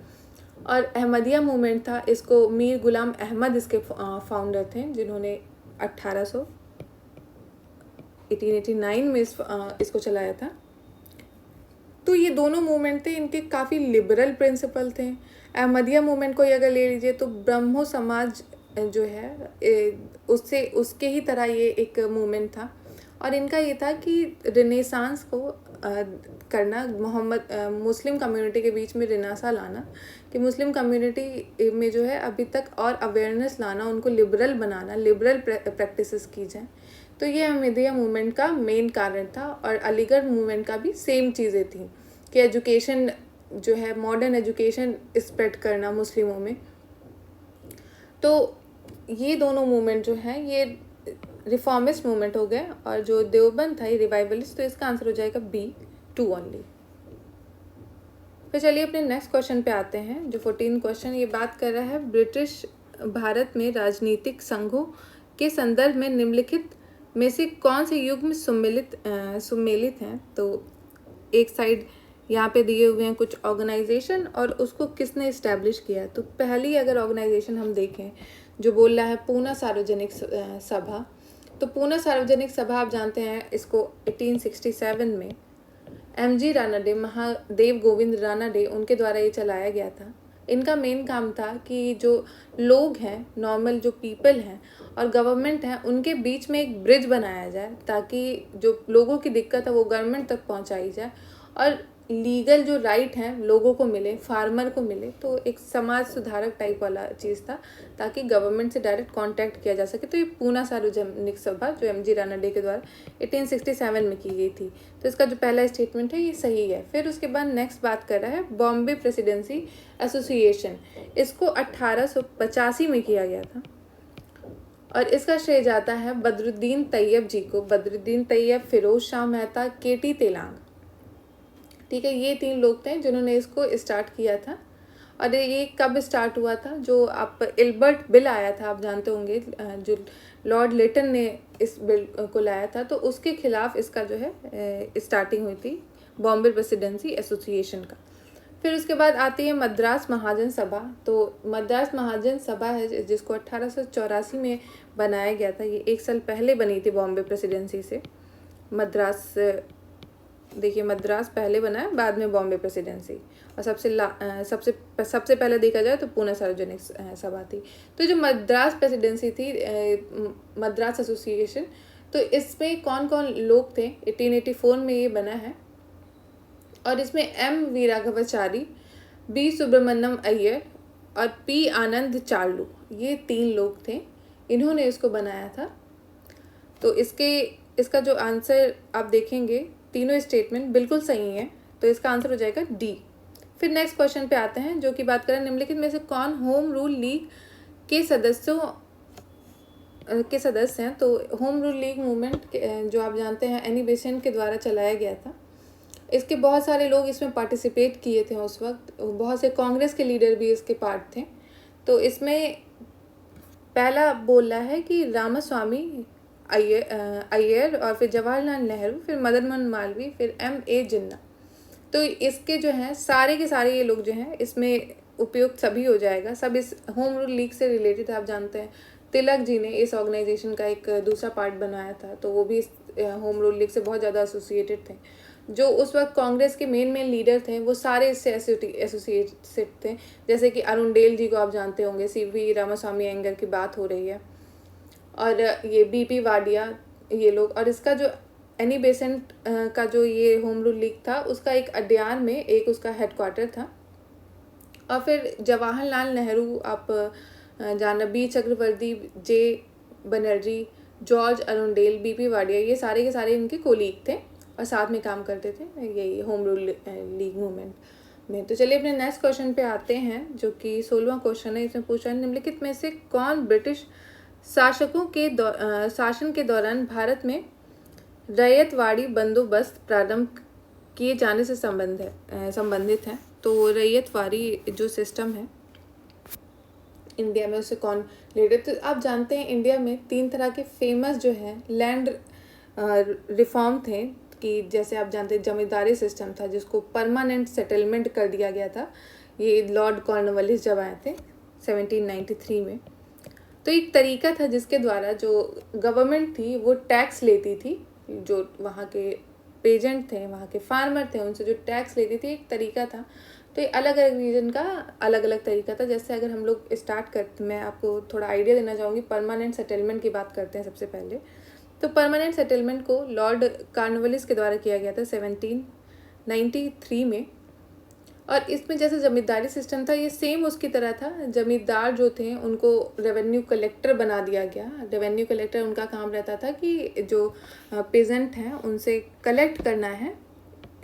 A: और अहमदिया मूवमेंट था, इसको मीर गुलाम अहमद इसके फाउंडर थे, जिन्होंने 1889 में इसको चलाया था। तो ये दोनों मूवमेंट थे, इनके काफ़ी लिबरल प्रिंसिपल थे। अहमदिया मूवमेंट को अगर ले लीजिए तो ब्रह्मो समाज जो है उससे उसके ही तरह ये एक मूवमेंट था, और इनका ये था कि रिनेसांस को करना, मुस्लिम कम्युनिटी के बीच में रिनासा लाना, कि मुस्लिम कम्युनिटी में जो है अभी तक और अवेयरनेस लाना, उनको लिबरल बनाना, लिबरल प्रैक्टिसेस की जाए। तो ये अहमदिया मूवमेंट का मेन कारण था। और अलीगढ़ मूवमेंट का भी सेम चीज़ें थी कि एजुकेशन जो है, मॉडर्न एजुकेशन स्प्रेड करना मुस्लिमों में। तो ये दोनों मूवमेंट जो हैं ये रिफॉर्मिस्ट मूवमेंट हो गए, और जो देवबंद था ये रिवाइवलिस्ट। तो इसका आंसर हो जाएगा B2 ओनली। फिर चलिए अपने नेक्स्ट क्वेश्चन पे आते हैं, जो 14 क्वेश्चन ये बात कर रहा है ब्रिटिश भारत में राजनीतिक संघों के संदर्भ में निम्नलिखित में से कौन से युग में सम्मिलित हैं। तो एक साइड यहाँ पे दिए हुए हैं कुछ ऑर्गेनाइजेशन और उसको किसने इस्टेब्लिश किया। तो पहली अगर ऑर्गेनाइजेशन हम देखें जो बोल रहा है पूना सार्वजनिक सभा, तो पूना सार्वजनिक सभा आप जानते हैं इसको 1867 में MG रानाडे, महादेव गोविंद रानाडे, उनके द्वारा ये चलाया गया था। इनका मेन काम था कि जो लोग हैं, नॉर्मल जो पीपल हैं और गवर्नमेंट है, उनके बीच में एक ब्रिज बनाया जाए, ताकि जो लोगों की दिक्कत है वो गवर्नमेंट तक पहुंचाई जाए और लीगल जो राइट हैं लोगों को मिले, फार्मर को मिले। तो एक समाज सुधारक टाइप वाला चीज़ था, ताकि गवर्नमेंट से डायरेक्ट कांटेक्ट किया जा सके। तो ये पूना सार्वजनिक सभा जो MG रानाडे के द्वारा 1867 में की गई थी। तो इसका जो पहला स्टेटमेंट है ये सही है। फिर उसके बाद नेक्स्ट बात कर रहा है बॉम्बे प्रेसिडेंसी एसोसिएशन, इसको 1885 में किया गया था, और इसका श्रेय जाता है बदरुद्दीन तैयब जी को। बदरुद्दीन तैयब, फिरोज शाह मेहता, KT तेलांग, ठीक है, ये 3 लोग थे जिन्होंने इसको स्टार्ट किया था। और ये कब स्टार्ट हुआ था, जो आप इल्बर्ट बिल आया था, आप जानते होंगे, जो लॉर्ड लिटन ने इस बिल को लाया था, तो उसके खिलाफ इसका जो है स्टार्टिंग हुई थी बॉम्बे प्रेसिडेंसी एसोसिएशन का। फिर उसके बाद आती है मद्रास महाजन सभा। तो मद्रास महाजन सभा है जिसको 1884 में बनाया गया था। ये 1 साल पहले बनी थी बॉम्बे प्रेसिडेंसी से। मद्रास, देखिए मद्रास पहले बना है, बाद में बॉम्बे प्रेसिडेंसी, और सबसे पहले देखा जाए तो पूना सार्वजनिक सभा थी। तो जो मद्रास प्रेसिडेंसी थी, मद्रास एसोसिएशन, तो इसमें कौन कौन लोग थे। 1884 में ये बना है, और इसमें M वीराघवाचारी, B सुब्रमण्यम अय्यर और P आनंद चार्लू, ये 3 लोग थे, इन्होंने इसको बनाया था। तो इसका जो आंसर आप देखेंगे, तीनों स्टेटमेंट बिल्कुल सही है, तो इसका आंसर हो जाएगा D। फिर नेक्स्ट क्वेश्चन पे आते हैं, जो कि बात करें निम्नलिखित में से कौन होम रूल लीग के सदस्य हैं। तो होम रूल लीग मूवमेंट जो आप जानते हैं एनी बेसेंट के द्वारा चलाया गया था। इसके बहुत सारे लोग इसमें पार्टिसिपेट किए थे उस वक्त, बहुत से कांग्रेस के लीडर भी इसके पार्ट थे। तो इसमें पहला बोल रहा है कि रामास्वामी अय्यर और फिर जवाहरलाल नेहरू, फिर मदन मोहन मालवीय, फिर M.A. जिन्ना। तो इसके जो हैं सारे के सारे ये लोग जो हैं इसमें उपयुक्त सभी हो जाएगा। सब इस होम रूल लीग से रिलेटेड। आप जानते हैं तिलक जी ने इस ऑर्गेनाइजेशन का एक दूसरा पार्ट बनाया था, तो वो भी इस होम रूल लीग से बहुत ज़्यादा एसोसिएटेड थे। जो उस वक्त कांग्रेस के मेन लीडर थे वो सारे इससे एसोसिएटेड थे। जैसे कि अरुणडेल जी को आप जानते होंगे, CV रामास्वामी अयंगर की बात हो रही है, और ये BP वाडिया, ये लोग। और इसका जो एनी बेसेंट का जो ये होम रूल लीग था उसका एक अड्यार में एक उसका हेडक्वार्टर था। और फिर जवाहरलाल नेहरू, आप जाना, B चक्रवर्ती, J Banerjee, George Arundale, BP Wadia, ये सारे के सारे इनके कोलीग थे और साथ में काम करते थे यही होम रूल लीग मूवमेंट में। तो चलिए अपने नेक्स्ट क्वेश्चन पे आते हैं, जो कि 16वां क्वेश्चन है। इसमें पूछा है निम्नलिखित में से कौन ब्रिटिश शासकों के शासन के दौरान भारत में रैयतवाड़ी बंदोबस्त प्रारंभ किए जाने से संबंधित है। तो रैयतवाड़ी जो सिस्टम है इंडिया में, उससे कौन रिलेटेड। तो आप जानते हैं इंडिया में 3 तरह के फेमस जो है लैंड रिफॉर्म थे, कि जैसे आप जानते हैं जमींदारी सिस्टम था जिसको परमानेंट सेटलमेंट कर दिया गया था। ये लॉर्ड कॉर्नवालिस जब आए थे 1793 में। तो एक तरीका था जिसके द्वारा जो गवर्नमेंट थी वो टैक्स लेती थी, जो वहाँ के पेजेंट थे, वहाँ के फार्मर थे, उनसे जो टैक्स लेती थी, एक तरीका था। तो ये अलग अलग रीजन का अलग अलग तरीका था। जैसे अगर हम लोग स्टार्ट करते, मैं आपको थोड़ा आइडिया देना चाहूँगी। परमानेंट सेटलमेंट की बात करते हैं सबसे पहले। तो परमानेंट सेटलमेंट को लॉर्ड कॉर्नवालिस के द्वारा किया गया था 1793 में। और इसमें जैसे जमींदारी सिस्टम था ये सेम उसकी तरह था। जमींदार जो थे उनको रेवेन्यू कलेक्टर बना दिया गया। रेवेन्यू कलेक्टर, उनका काम रहता था कि जो पेजेंट हैं उनसे कलेक्ट करना है,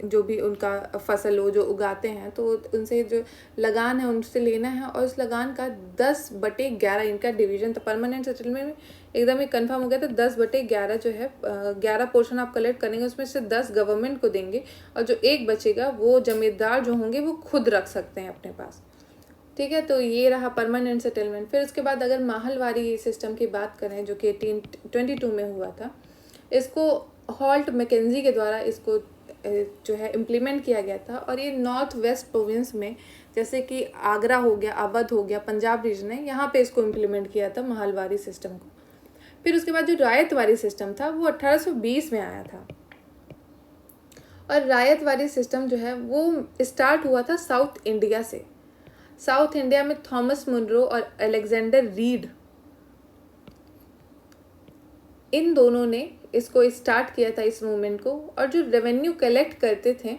A: जो भी उनका फसल हो जो उगाते हैं, तो उनसे जो लगान है उनसे लेना है। और उस लगान का 10/11 इनका डिवीजन था। परमानेंट सेटलमेंट में एकदम ही कन्फर्म हो गया था 10/11 जो है 11 पोर्शन आप कलेक्ट करेंगे, उसमें से 10 गवर्नमेंट को देंगे, और जो एक बचेगा वो जमींदार जो होंगे वो खुद रख सकते हैं अपने पास। ठीक है, तो ये रहा परमानेंट सेटलमेंट। फिर उसके बाद अगर माहलवारी सिस्टम की बात करें जो कि 1822 में हुआ था, इसको हॉल्ट मैकेंजी के द्वारा इसको जो है इम्प्लीमेंट किया गया था। और ये नॉर्थ वेस्ट प्रोविंस में, जैसे कि आगरा हो गया, अवध हो गया, पंजाब रीजन है, यहाँ पे इसको इम्प्लीमेंट किया था माहलवारी सिस्टम को। फिर उसके बाद जो रायतवारी सिस्टम था वो 1820 में आया था। और रायतवारी सिस्टम जो है वो स्टार्ट हुआ था साउथ इंडिया से। साउथ इंडिया में थॉमस मुनरो और अलेक्जेंडर रीड, इन दोनों ने इसको स्टार्ट किया था इस मूवमेंट को। और जो रेवेन्यू कलेक्ट करते थे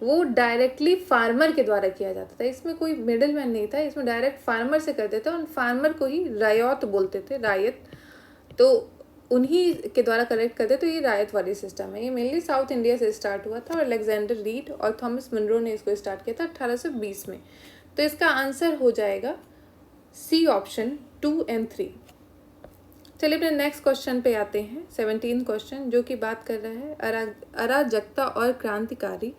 A: वो डायरेक्टली फार्मर के द्वारा किया जाता था। इसमें कोई मिडिल मैन नहीं था, इसमें डायरेक्ट फार्मर से करते थे। और फार्मर को ही रायत बोलते थे, रायत, तो उन्हीं के द्वारा कलेक्ट करते। तो ये रायत वाली सिस्टम है, ये मेनली साउथ इंडिया से स्टार्ट हुआ था। और अलेक्जेंडर रीड और थॉमस मुनरो ने इसको स्टार्ट किया था 1820 में। तो इसका आंसर हो जाएगा C ऑप्शन 2 और 3। चलिए अपने नेक्स्ट क्वेश्चन पे आते हैं, 17 क्वेश्चन, जो कि बात कर रहा है अराजकता और क्रांतिकारी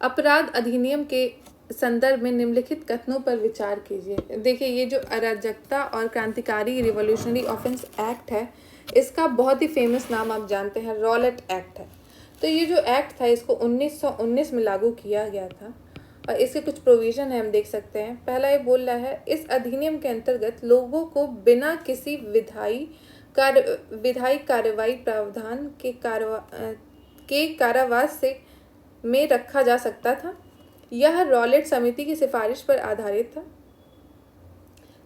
A: अपराध अधिनियम के संदर्भ में निम्नलिखित कथनों पर विचार कीजिए। देखिए, ये जो अराजकता और क्रांतिकारी रिवॉल्यूशनरी ऑफेंस एक्ट है, इसका बहुत ही फेमस नाम आप जानते हैं, रॉलेट एक्ट है। तो ये जो एक्ट था इसको 1919 में लागू किया गया था। और इसके कुछ प्रोविज़न है, हम देख सकते हैं। पहला ये बोल रहा है, इस अधिनियम के अंतर्गत लोगों को बिना किसी विधायी कार्रवाई प्रावधान के कारावास में रखा जा सकता था। यह रॉलेट समिति की सिफारिश पर आधारित था।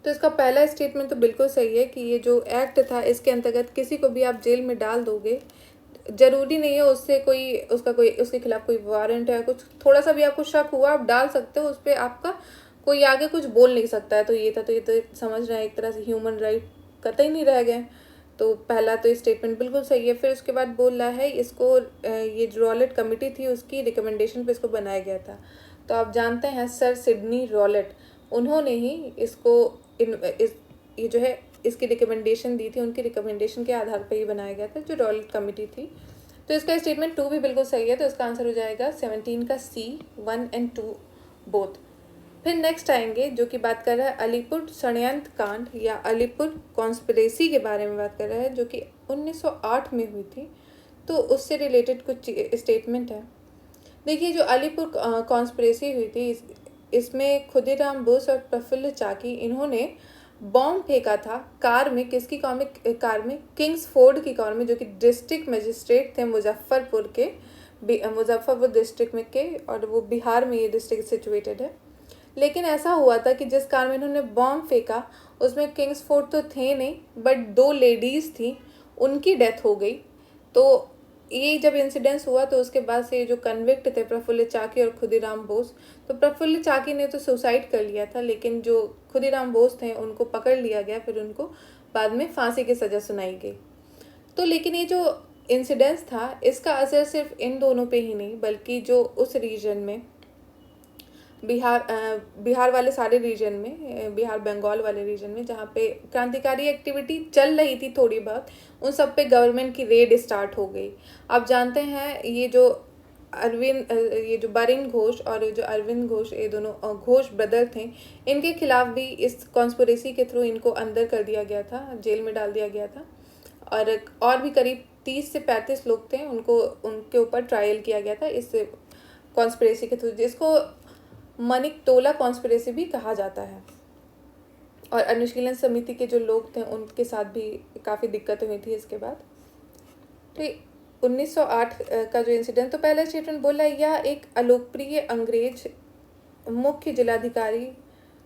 A: तो इसका पहला स्टेटमेंट तो बिल्कुल सही है कि ये जो एक्ट था इसके अंतर्गत किसी को भी आप जेल में डाल दोगे, जरूरी नहीं है उसके खिलाफ कोई वारंट है, कुछ थोड़ा सा भी आपको शक हुआ आप डाल सकते हो, उस पर आपका कोई आगे कुछ बोल नहीं सकता है। तो ये तो समझ रहे हैं एक तरह से ह्यूमन राइट कतई नहीं रह गए। तो पहला तो स्टेटमेंट बिल्कुल सही है। फिर उसके बाद बोल रहा है इसको ये जो रॉलेट कमेटी थी उसकी रिकमेंडेशन पे इसको बनाया गया था। तो आप जानते हैं सर सिडनी रॉलेट, उन्होंने ही इसको इस ये जो है इसकी रिकमेंडेशन दी थी, उनकी रिकमेंडेशन के आधार पर ही बनाया गया था, जो रॉयल कमेटी थी। तो इसका स्टेटमेंट 2 भी बिल्कुल सही है, तो इसका आंसर हो जाएगा 17 का C, 1 and 2 बोथ। फिर नेक्स्ट आएंगे जो कि बात कर रहा है अलीपुर षड्यंत्र कांड या अलीपुर कॉन्स्पिरेसी के बारे में बात कर रहा है, जो कि 1908 में हुई थी। तो उससे रिलेटेड कुछ स्टेटमेंट है। देखिए, जो अलीपुर कॉन्स्पिरेसी हुई थी, इसमें खुदीराम बोस और प्रफुल्ल चाकी इन्होंने बॉम्ब फेंका था कार में। किसकी कार में? किंग्सफोर्ड की कार में, जो कि डिस्ट्रिक्ट मजिस्ट्रेट थे मुजफ्फरपुर के, मुजफ्फरपुर डिस्ट्रिक्ट में के, और वो बिहार में ये डिस्ट्रिक्ट सिचुएटेड है। लेकिन ऐसा हुआ था कि जिस कार में इन्होंने बॉम्ब फेंका उसमें किंग्सफोर्ड तो थे नहीं, बट 2 लेडीज़ थी, उनकी डेथ हो गई। तो ये जब इंसिडेंस हुआ तो उसके बाद से जो कन्विक्ट थे प्रफुल्ल चाकी और खुदीराम बोस, तो प्रफुल्ल चाकी ने तो सुसाइड कर लिया था, लेकिन जो खुदीराम बोस थे उनको पकड़ लिया गया, फिर उनको बाद में फांसी की सज़ा सुनाई गई। तो लेकिन ये जो इंसिडेंस था इसका असर सिर्फ इन दोनों पे ही नहीं, बल्कि जो उस रीजन में बिहार वाले सारे रीजन में, बिहार बंगाल वाले रीजन में जहाँ पे क्रांतिकारी एक्टिविटी चल रही थी थोड़ी बहुत, उन सब पे गवर्नमेंट की रेड स्टार्ट हो गई। आप जानते हैं ये जो बरिन घोष और जो अरविंद घोष, ये दोनों घोष ब्रदर थे, इनके खिलाफ भी इस कॉन्स्पिरेसी के थ्रू इनको अंदर कर दिया गया था, जेल में डाल दिया गया था। और भी करीब 30 से 35 लोग थे, उनके ऊपर ट्रायल किया गया था इस कॉन्स्पिरेसी के थ्रू, जिसको मनिकटोला कॉन्स्पिरेसी भी कहा जाता है। और अनुशीलन समिति के जो लोग थे उनके साथ भी काफ़ी दिक्कतें हुई थी इसके बाद। तो 1908 का जो इंसिडेंट, तो पहला स्टेटमेंट बोला यह एक अलोकप्रिय अंग्रेज मुख्य जिलाधिकारी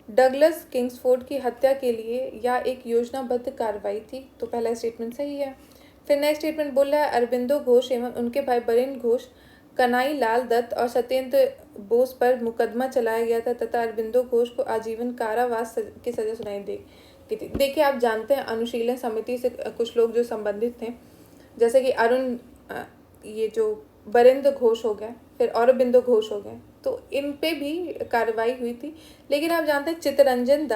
A: डगलस किंग्सफोर्ड की हत्या के लिए या एक योजनाबद्ध कार्रवाई थी। तो पहला स्टेटमेंट सही है। फिर नेक्स्ट स्टेटमेंट बोल रहा है अरबिंदो घोष एवं उनके भाई बरिन घोष, कनाई लाल दत्त और सत्येंद्र बोस पर मुकदमा चलाया गया था तथा अरबिंदो घोष को आजीवन कारावास की सजा सुनाई दी थी। देखिए, आप जानते हैं अनुशीलन समिति से कुछ लोग जो संबंधित थे, जैसे कि ये जो बरिंद्र घोष हो गए, फिर अरबिंदो घोष हो गए, तो इन पे भी कार्रवाई हुई थी। लेकिन आप जानते हैं चित्तरंजन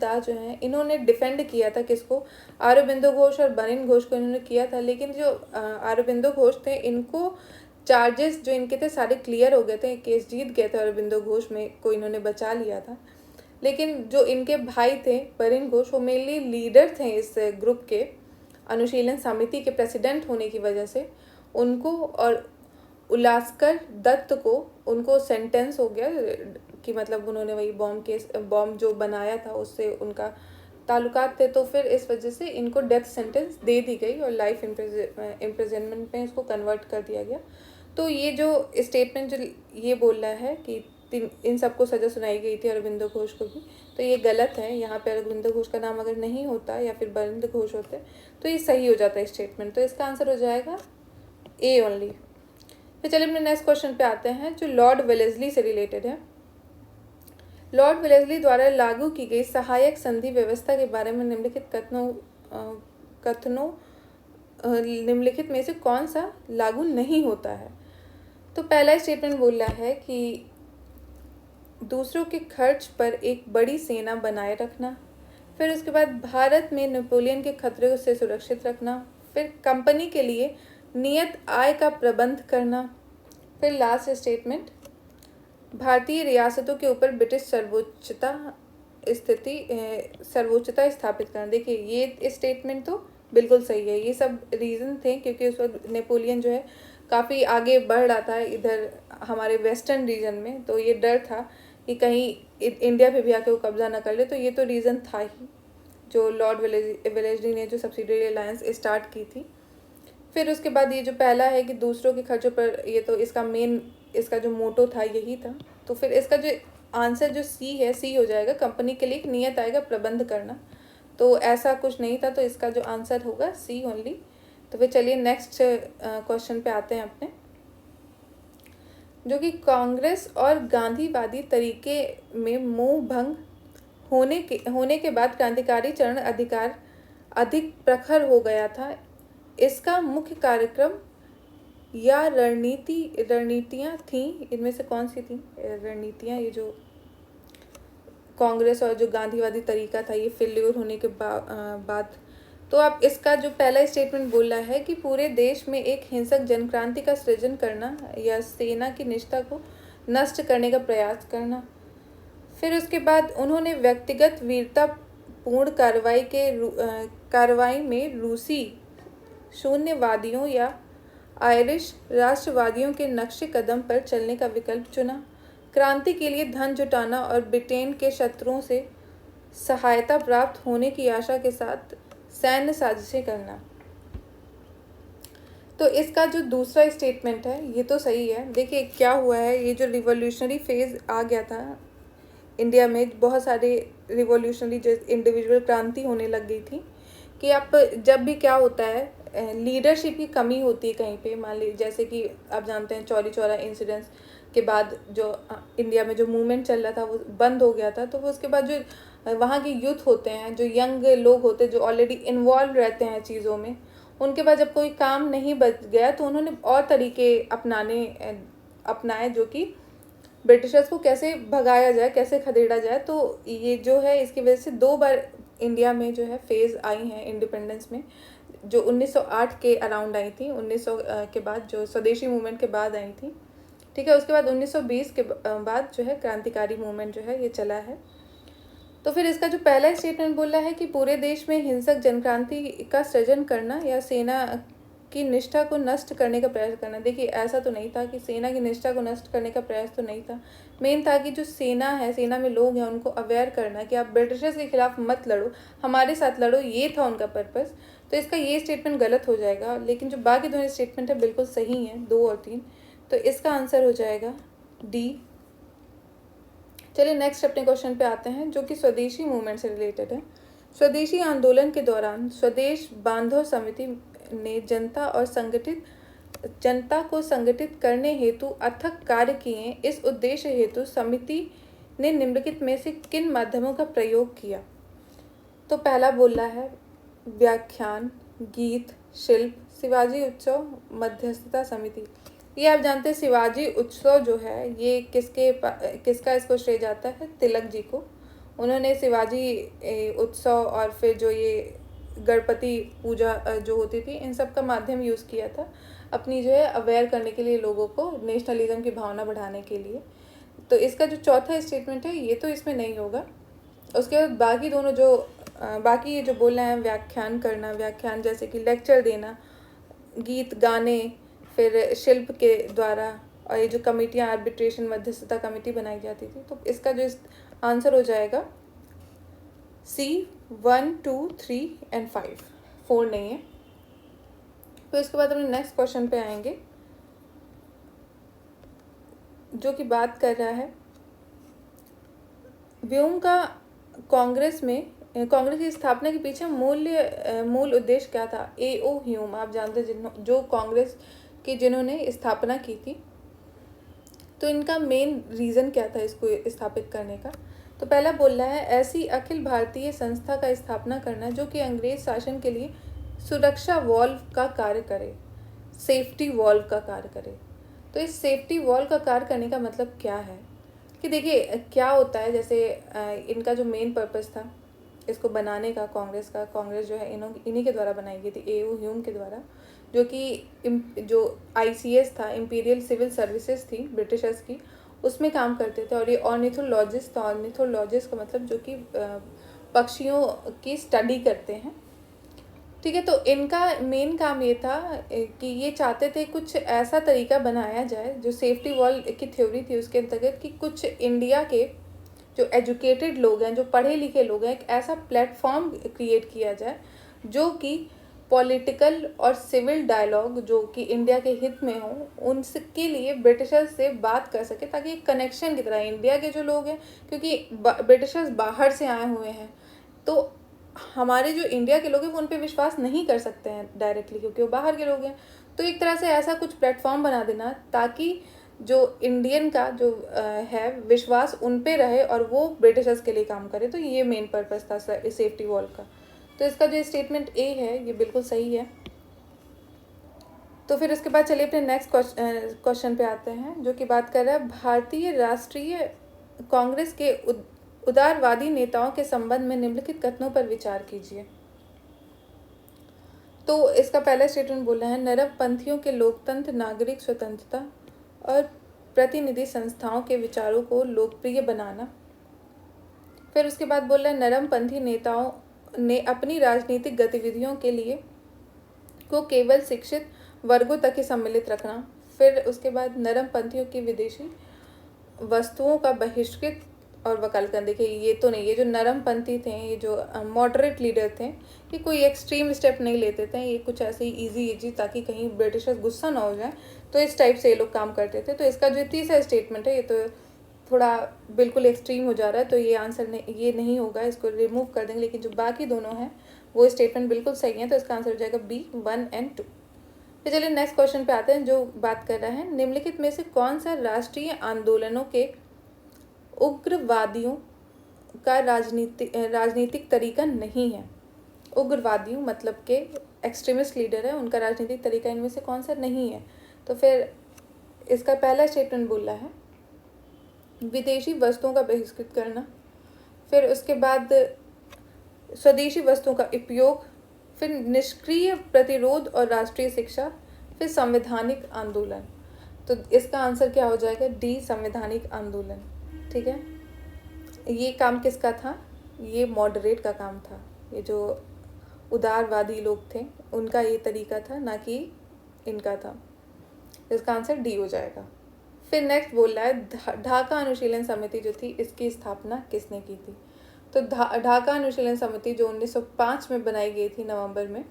A: दास जो हैं, इन्होंने डिफेंड किया था किसको? अरबिंदो घोष और बरिन घोष को इन्होंने किया था। लेकिन जो अरबिंदो घोष थे, इनको चार्जेस जो इनके थे सारे क्लियर हो गए थे, केस जीत गए थे अरबिंदो घोष में, को इन्होंने बचा लिया था। लेकिन जो इनके भाई थे बरिन घोष, वो मेनली लीडर थे इस ग्रुप के, अनुशीलन समिति के प्रेसिडेंट होने की वजह से उनको, और उलास्कर दत्त को उनको सेंटेंस हो गया कि मतलब उन्होंने वही बॉम्ब जो बनाया था उससे उनका ताल्लुकात थे, तो फिर इस वजह से इनको डेथ सेंटेंस दे दी गई और लाइफ इम्प्रिजनमेंट में इसको कन्वर्ट कर दिया गया। तो ये जो स्टेटमेंट जो ये बोल रहा है कि इन सबको सज़ा सुनाई गई थी अरबिंदो घोष को भी, तो ये गलत है। यहाँ पे अरबिंदो घोष का नाम अगर नहीं होता या फिर बरिंद्र घोष होते तो ये सही हो जाता है स्टेटमेंट। तो इसका आंसर हो जाएगा ए ओनली। फिर चलिए अपने नेक्स्ट क्वेश्चन पे आते हैं जो लॉर्ड वेलेस्ली से रिलेटेड है। लॉर्ड वेलेस्ली द्वारा लागू की गई सहायक संधि व्यवस्था के बारे में निम्नलिखित में से कौन सा लागू नहीं होता है? तो पहला स्टेटमेंट बोल रहा है कि दूसरों के खर्च पर एक बड़ी सेना बनाए रखना, फिर उसके बाद भारत में नेपोलियन के खतरे से सुरक्षित रखना, फिर कंपनी के लिए नियत आय का प्रबंध करना, फिर लास्ट स्टेटमेंट भारतीय रियासतों के ऊपर ब्रिटिश सर्वोच्चता स्थापित करना। देखिए, ये स्टेटमेंट तो बिल्कुल सही है। ये सब रीज़न थे क्योंकि उस वक्त नेपोलियन जो है काफ़ी आगे बढ़ रहा था इधर हमारे वेस्टर्न रीजन में, तो ये डर था कि कहीं इंडिया पे भी आके वो कब्जा ना कर ले। तो ये तो रीज़न था ही जो लॉर्ड वेलेस्ली ने जो सब्सिडियरी अलायंस स्टार्ट की थी। फिर उसके बाद ये जो पहला है कि दूसरों के खर्चों पर, ये तो इसका जो मोटो था यही था। तो फिर इसका जो आंसर जो सी है, सी हो जाएगा, कंपनी के लिए एक नियत आएगा प्रबंध करना। तो ऐसा कुछ नहीं था, तो इसका जो आंसर होगा सी ओनली। तो फिर चलिए नेक्स्ट क्वेश्चन पे आते हैं अपने, जो कि कांग्रेस और गांधीवादी तरीके में मोह भंग होने के बाद क्रांतिकारी चरण अधिक प्रखर हो गया था। इसका मुख्य कार्यक्रम या रणनीतियाँ थीं, इनमें से कौन सी थी रणनीतियाँ? ये जो कांग्रेस और जो गांधीवादी तरीका था ये फेल्योर होने के बाद तो आप इसका जो पहला स्टेटमेंट बोला है कि पूरे देश में एक हिंसक जनक्रांति का सृजन करना या सेना की निष्ठा को नष्ट करने का प्रयास करना। फिर उसके बाद उन्होंने व्यक्तिगत वीरतापूर्ण कार्रवाई में रूसी शून्यवादियों या आयरिश राष्ट्रवादियों के नक्शे कदम पर चलने का विकल्प चुना। क्रांति के लिए धन जुटाना और ब्रिटेन के शत्रुओं से सहायता प्राप्त होने की आशा के साथ सैन्य साजिशें करना। तो इसका जो दूसरा स्टेटमेंट है ये तो सही है। देखिए क्या हुआ है, ये जो रिवॉल्यूशनरी फेज़ आ गया था इंडिया में, बहुत सारे रिवॉल्यूशनरी जो इंडिविजुअल क्रांति होने लग गई थी कि आप जब भी क्या होता है लीडरशिप की कमी होती है कहीं पे, मान लीजिए जैसे कि आप जानते हैं चौरी चौरा इंसिडेंट्स के बाद जो इंडिया में जो मूवमेंट चल रहा था वो बंद हो गया था। तो वो उसके बाद जो वहाँ के यूथ होते हैं, जो यंग लोग होते हैं, जो ऑलरेडी इन्वॉल्व रहते हैं चीज़ों में, उनके बाद जब कोई काम नहीं बच गया तो उन्होंने और तरीके अपनाए जो कि ब्रिटिशर्स को कैसे भगाया जाए, कैसे खदेड़ा जाए। तो ये जो है इसकी वजह से 2 बार इंडिया में जो है फेज़ आई हैं इंडिपेंडेंस में, जो 1908 के अराउंड आई थी, 1900 के बाद जो स्वदेशी मूवमेंट के बाद आई थी, ठीक है। उसके बाद 1920 के बाद जो है क्रांतिकारी मूवमेंट जो है ये चला है। तो फिर इसका जो पहला स्टेटमेंट बोला है कि पूरे देश में हिंसक जनक्रांति का सृजन करना या सेना की निष्ठा को नष्ट करने का प्रयास करना। देखिए ऐसा तो नहीं था कि सेना की निष्ठा को नष्ट करने का प्रयास तो नहीं था। मेन था कि जो सेना है, सेना में लोग हैं, उनको अवेयर करना कि आप ब्रिटिशर्स के खिलाफ मत लड़ो, हमारे साथ लड़ो, ये था उनका पर्पस। तो इसका ये स्टेटमेंट गलत हो जाएगा, लेकिन जो बाकी दोनों स्टेटमेंट है बिल्कुल सही हैं, 2 और 3। तो इसका आंसर हो जाएगा डी। चलिए नेक्स्ट अपने क्वेश्चन पे आते हैं जो कि स्वदेशी मूवमेंट से रिलेटेड है। स्वदेशी आंदोलन के दौरान स्वदेश बांधव समिति ने जनता को संगठित करने हेतु अथक कार्य किए। इस उद्देश्य हेतु समिति ने निम्नलिखित में से किन माध्यमों का प्रयोग किया? तो पहला बोला है व्याख्यान, गीत, शिल्प, शिवाजी उत्सव, मध्यस्थता समिति। ये आप जानते हैं शिवाजी उत्सव जो है ये किसका इसको श्रेय जाता है? तिलक जी को। उन्होंने शिवाजी उत्सव और फिर जो ये गणपति पूजा जो होती थी इन सब का माध्यम यूज़ किया था अपनी जो है अवेयर करने के लिए, लोगों को नेशनलिज्म की भावना बढ़ाने के लिए। तो इसका जो चौथा स्टेटमेंट है ये तो इसमें नहीं होगा। उसके बाद बाकी दोनों जो बाकी ये जो बोल रहे हैं व्याख्यान करना, व्याख्यान जैसे कि लेक्चर देना, गीत गाने, फिर शिल्प के द्वारा, और ये जो कमेटियाँ आर्बिट्रेशन मध्यस्थता कमेटी बनाई जाती थी। तो इसका जो आंसर हो जाएगा C 1, 2, 3 and 5, 4 नहीं है। तो इसके बाद हम नेक्स्ट क्वेश्चन पे आएंगे जो कि बात कर रहा है व्योम का कांग्रेस की स्थापना के पीछे मूल उद्देश्य क्या था? A.O. ह्यूम, आप जानते हैं जो कांग्रेस की जिन्होंने स्थापना की थी। तो इनका मेन रीज़न क्या था इसको स्थापित करने का? तो पहला बोल रहा है ऐसी अखिल भारतीय संस्था का स्थापना करना जो कि अंग्रेज शासन के लिए सुरक्षा वॉल्व का कार्य करे, सेफ्टी वॉल्व का कार्य करे। तो इस सेफ्टी वॉल्व का कार्य करने का मतलब क्या है कि देखिए क्या होता है, जैसे इनका जो मेन पर्पस था इसको बनाने का, कांग्रेस जो है इन्हीं के द्वारा बनाई गई थी, A.O. ह्यूम के द्वारा, जो कि जो ICS था, इंपीरियल सिविल सर्विसेज थी ब्रिटिशर्स की, उसमें काम करते थे। और ये ऑर्निथोलॉजिस्ट था। ऑर्निथोलॉजिस्ट का मतलब जो कि पक्षियों की स्टडी करते हैं, ठीक है। तो इनका मेन काम ये था कि ये चाहते थे कुछ ऐसा तरीका बनाया जाए, जो सेफ्टी वॉल की थ्योरी थी उसके अंतर्गत, कि कुछ इंडिया के जो एजुकेटेड लोग हैं, जो पढ़े लिखे लोग हैं, एक ऐसा प्लेटफॉर्म क्रिएट किया जाए जो कि पॉलिटिकल और सिविल डायलॉग जो कि इंडिया के हित में हो, उनके लिए ब्रिटिशर्स से बात कर सके, ताकि एक कनेक्शन की तरह इंडिया के जो लोग हैं, क्योंकि ब्रिटिशर्स बाहर से आए हुए हैं, तो हमारे जो इंडिया के लोग हैं वो उन पर विश्वास नहीं कर सकते हैं डायरेक्टली, क्योंकि वो बाहर के लोग हैं। तो एक तरह से ऐसा कुछ प्लेटफॉर्म बना देना ताकि जो इंडियन का जो है विश्वास उन पे रहे और वो ब्रिटिशर्स के लिए काम करे। तो ये मेन पर्पस था सेफ्टी वॉल का। तो इसका जो स्टेटमेंट A है ये बिल्कुल सही है। तो फिर उसके बाद चलिए अपने नेक्स्ट क्वेश्चन पे आते हैं जो कि बात कर रहा है भारतीय राष्ट्रीय कांग्रेस के उदारवादी नेताओं के संबंध में निम्नलिखित कथनों पर विचार कीजिए। तो इसका पहला स्टेटमेंट बोला है नरमपंथियों के लोकतंत्र, नागरिक स्वतंत्रता और प्रतिनिधि संस्थाओं के विचारों को लोकप्रिय बनाना। फिर उसके बाद बोला है नरमपंथी नेताओं ने अपनी राजनीतिक गतिविधियों के लिए को केवल शिक्षित वर्गों तक ही सम्मिलित रखना। फिर उसके बाद नरमपंथियों की विदेशी वस्तुओं का बहिष्कृत और वकालत। देखिए ये तो नहीं, ये जो नरमपंथी थे, ये जो मॉडरेट लीडर थे, ये कोई एक्सट्रीम स्टेप नहीं लेते थे, ये कुछ ऐसे ही ईजी ताकि कहीं ब्रिटिशर्स गुस्सा ना हो जाए, तो इस टाइप से ये लोग काम करते थे। तो इसका जो तीसरा स्टेटमेंट है ये तो थोड़ा बिल्कुल एक्सट्रीम हो जा रहा है, तो ये आंसर ये नहीं होगा, इसको रिमूव कर देंगे। लेकिन जो बाकी दोनों हैं वो स्टेटमेंट बिल्कुल सही है, तो इसका आंसर हो जाएगा बी 1 और 2। तो चलिए नेक्स्ट क्वेश्चन पे आते हैं, जो बात कर रहा है निम्नलिखित में से कौन सा राष्ट्रीय आंदोलनों के उग्रवादियों का राजनीतिक तरीका नहीं है। उग्रवादियों मतलब के एक्सट्रीमिस्ट लीडर है, उनका राजनीतिक तरीका इनमें से कौन सा नहीं है। तो फिर इसका पहला स्टेटमेंट बोला है विदेशी वस्तुओं का बहिष्कृत करना, फिर उसके बाद स्वदेशी वस्तुओं का उपयोग, फिर निष्क्रिय प्रतिरोध और राष्ट्रीय शिक्षा, फिर संवैधानिक आंदोलन। तो इसका आंसर क्या हो जाएगा, डी संवैधानिक आंदोलन। ठीक है, ये काम किसका था, ये मॉडरेट का काम था, ये जो उदारवादी लोग थे उनका ये तरीका था, ना कि इनका था। इसका आंसर डी हो जाएगा। फिर नेक्स्ट बोल रहा है ढाका अनुशीलन समिति जो थी इसकी स्थापना किसने की थी। तो ढाका अनुशीलन समिति जो 1905 में बनाई गई थी नवंबर में,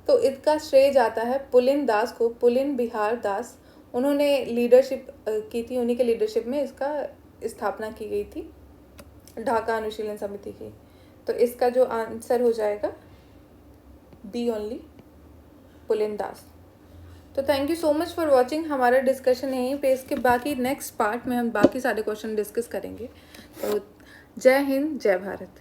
A: तो इसका श्रेय जाता है पुलिन दास को। पुलिन बिहार दास, उन्होंने लीडरशिप की थी, उन्हीं के लीडरशिप में इसका स्थापना की गई थी ढाका अनुशीलन समिति की। तो इसका जो आंसर हो जाएगा बी ओनली, पुलिन दास। तो thank you so much for watching. हमारा डिस्कशन यहीं पे, इसके बाकी नेक्स्ट पार्ट में हम बाकी सारे क्वेश्चन डिस्कस करेंगे। तो जय हिंद, जय भारत।